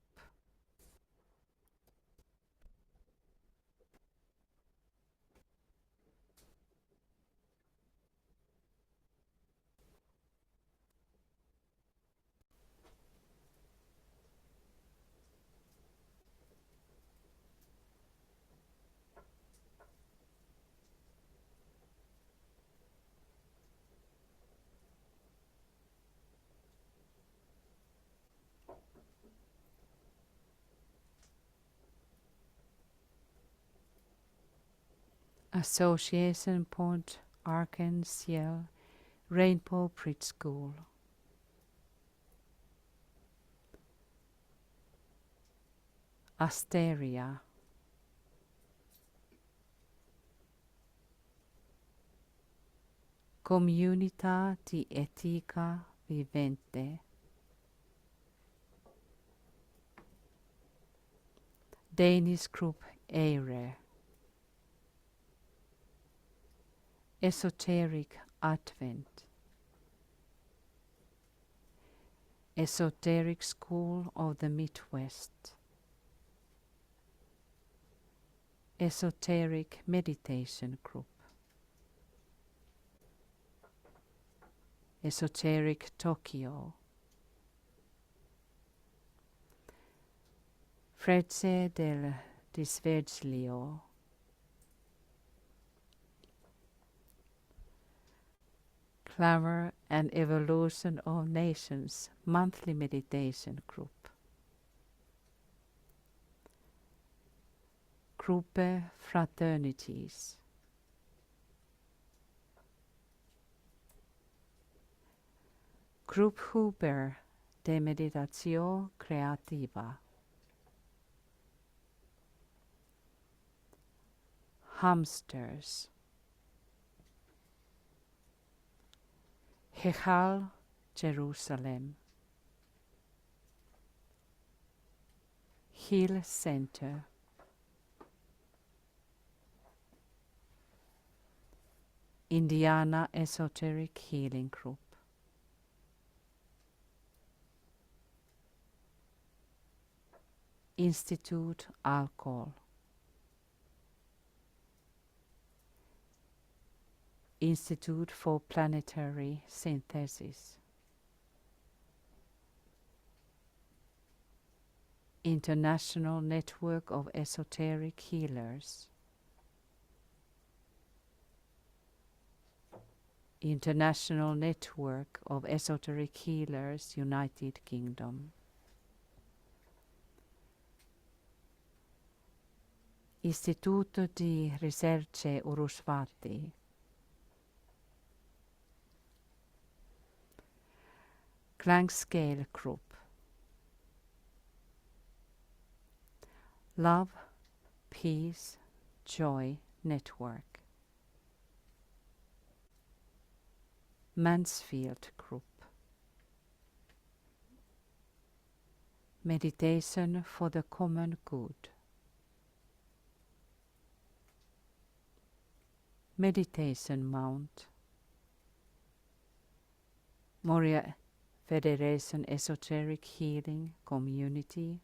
Association point Archangel Rainbow Bridge School. Asteria. Comunità di Etica Vivente. Danish group Eire. Esoteric Advent. Esoteric School of the Midwest. Esoteric Meditation Group. Esoteric Tokyo. Fredse del Disveglio. Clamor and Evolution of Nations Monthly Meditation Group. Gruppe Fraternities. Group Huber de Meditación Creativa. Hamsters. Hechal Jerusalem. Hill Center. Indiana Esoteric Healing Group. Institute Alcohol. Institute for Planetary Synthesis. International Network of Esoteric Healers. International Network of Esoteric Healers, United Kingdom. Istituto di Ricerche Urusvati. Clankscale Group. Love, Peace, Joy Network. Mansfield Group. Meditation for the Common Good. Meditation Mount. Morya Federation Esoteric Healing Community.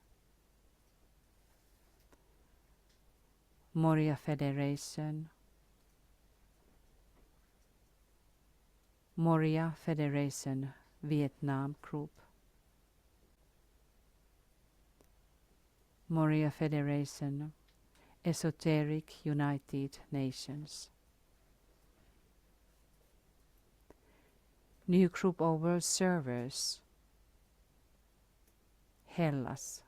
Morya Federation. Morya Federation Vietnam Group. Morya Federation Esoteric United Nations. New group of world servers. Hellas.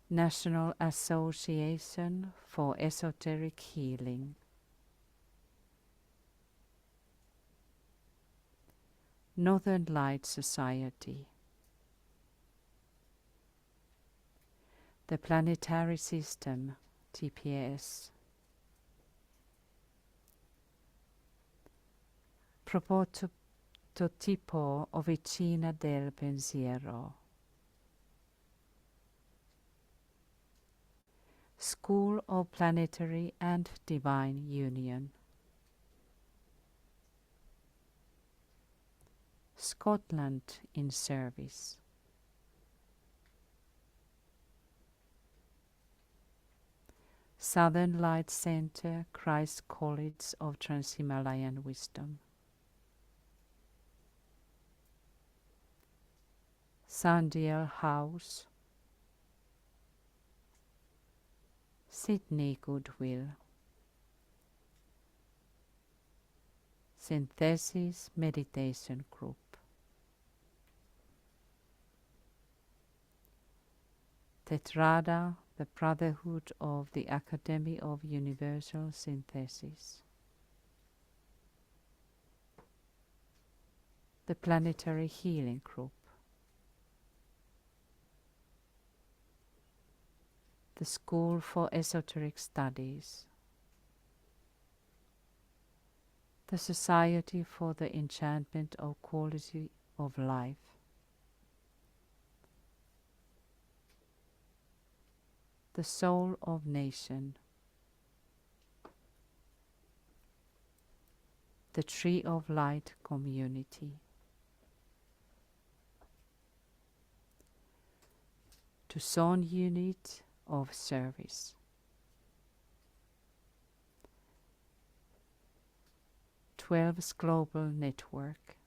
National Association for Esoteric Healing. Northern Light Society. The Planetary System, TPS. Prototipo Officina del Pensiero. School of Planetary and Divine Union. Scotland in Service. Southern Light Center, Christ College of Trans-Himalayan Wisdom. Sandial House. Sydney Goodwill. Synthesis Meditation Group. Tetrada the Brotherhood of the Academy of Universal Synthesis, the Planetary Healing Group, the School for Esoteric Studies, the Society for the Enchantment of Quality of Life, the Soul of Nation, the Tree of Light Community, Tucson Unit of Service, 12's Global Network,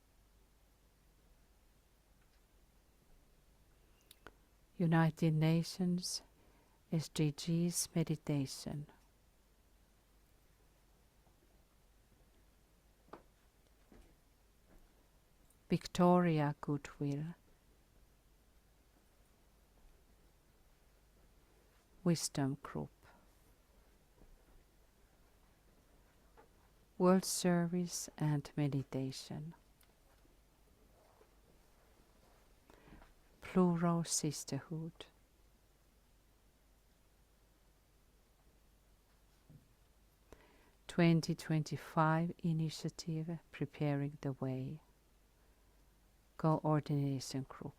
United Nations SDGs Meditation, Victoria Goodwill, Wisdom Group, World Service and Meditation, Plural Sisterhood, (2025) Initiative Preparing the Way, Coordination Group.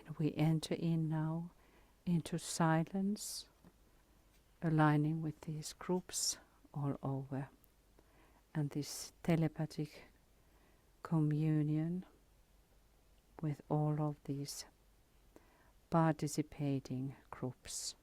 And we enter in now into silence, aligning with these groups all over, and this telepathic communion with all of these participating groups.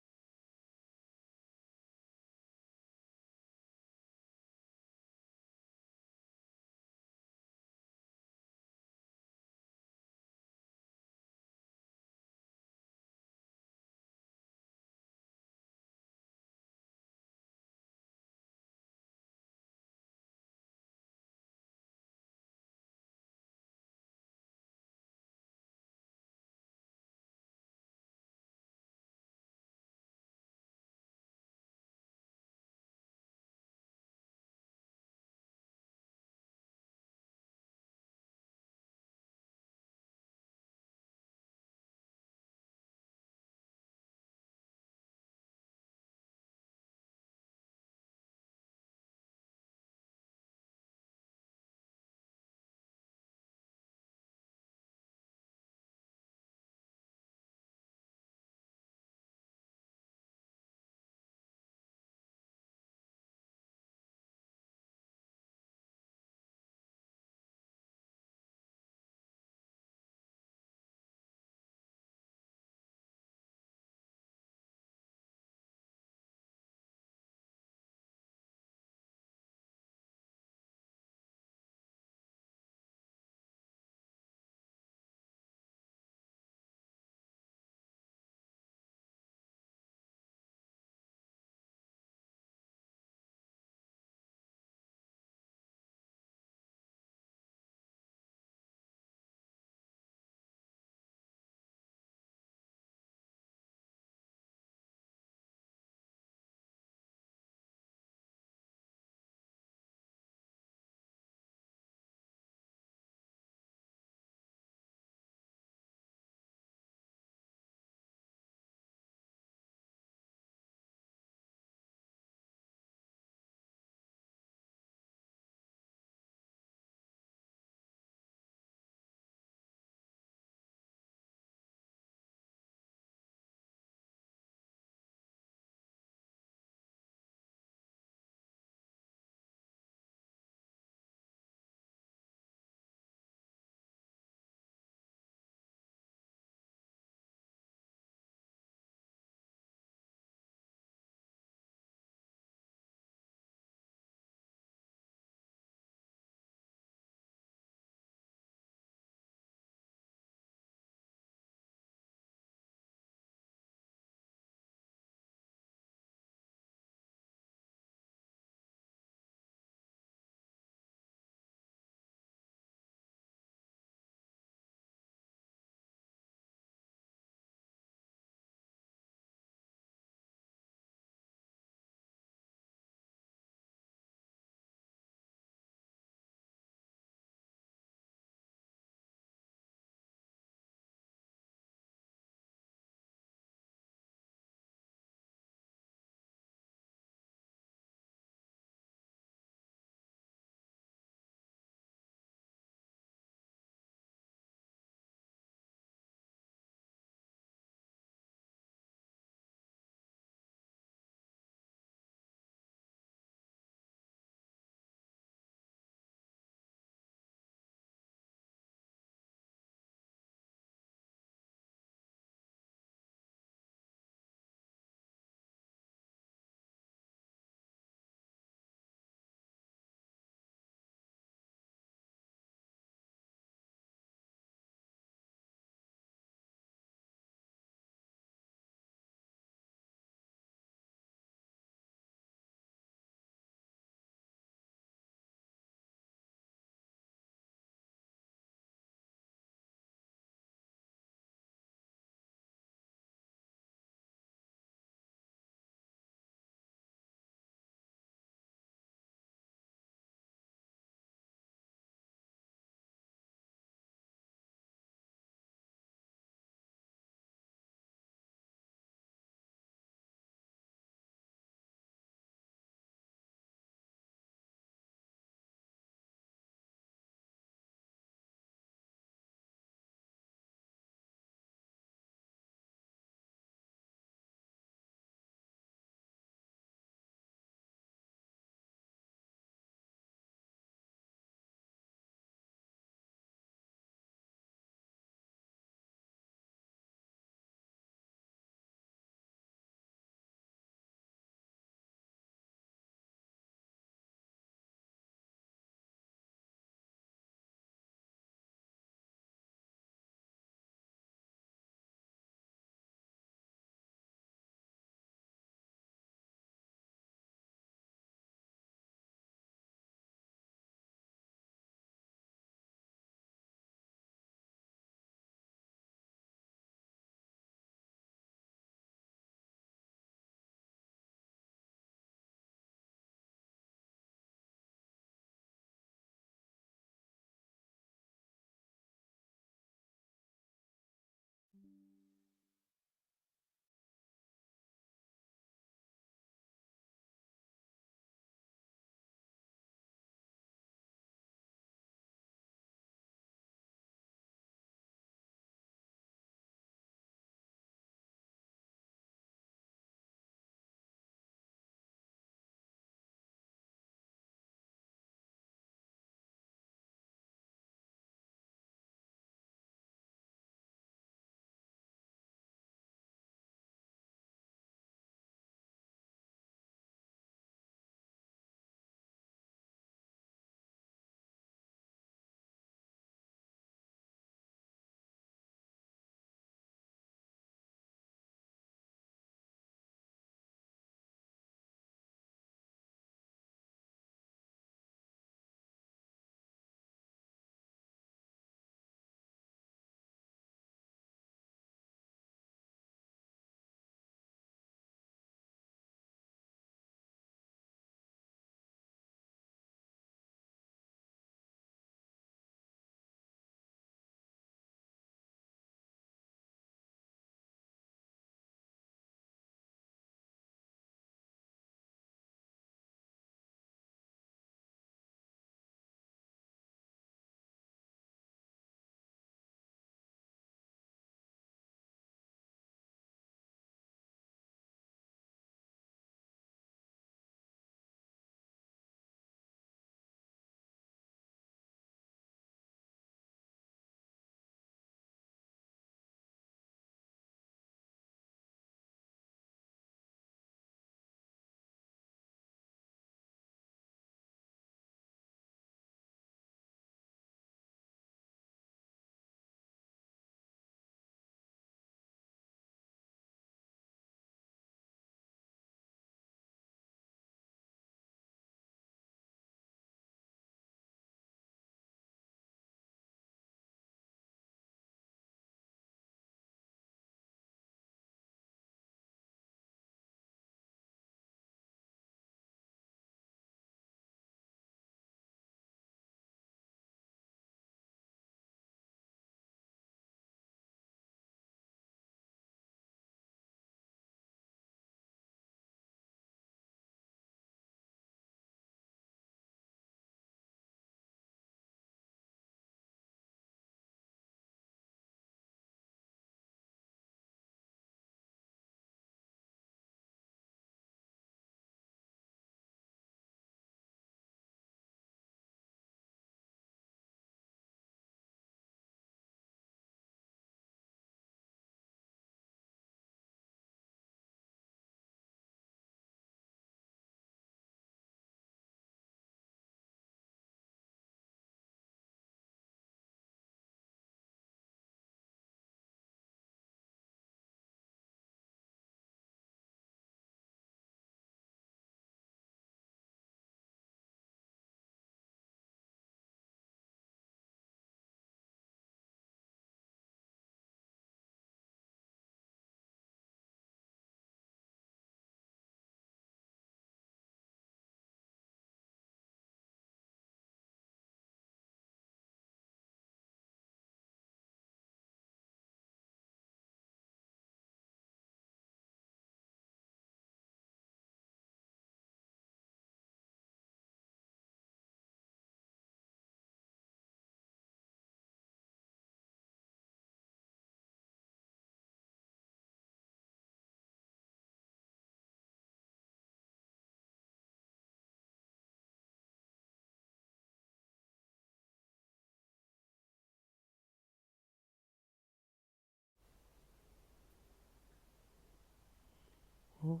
From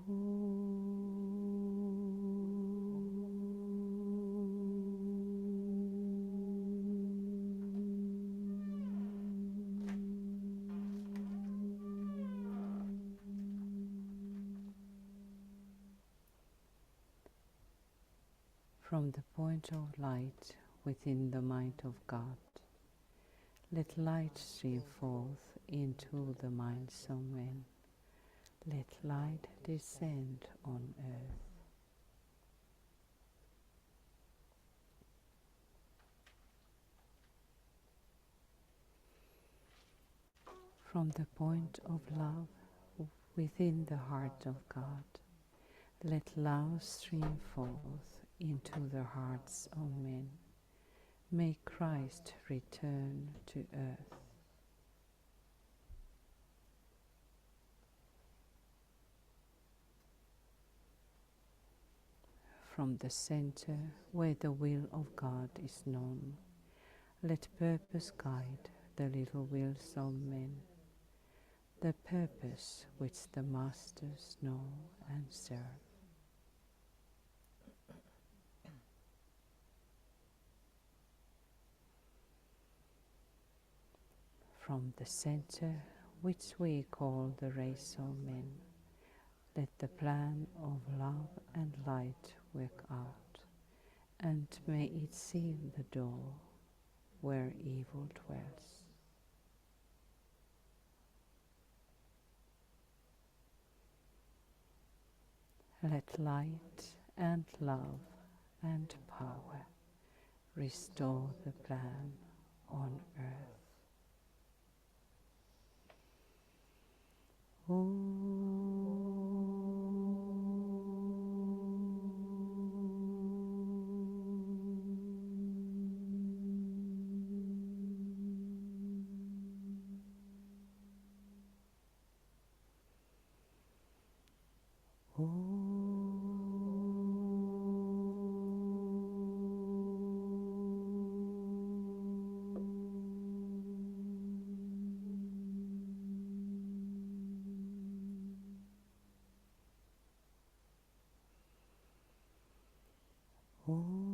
the point of light within the mind of God, let light stream forth into the minds of men. Let light descend on earth. From the point of love within the heart of God, let love stream forth into the hearts of men. May Christ return to earth. From the center where the will of God is known, let purpose guide the little wills of men, the purpose which the masters know and serve. From the center which we call the race of men, let the plan of love and light work out, and may it seal the door where evil dwells. Let light and love and power restore the plan on earth. Oh.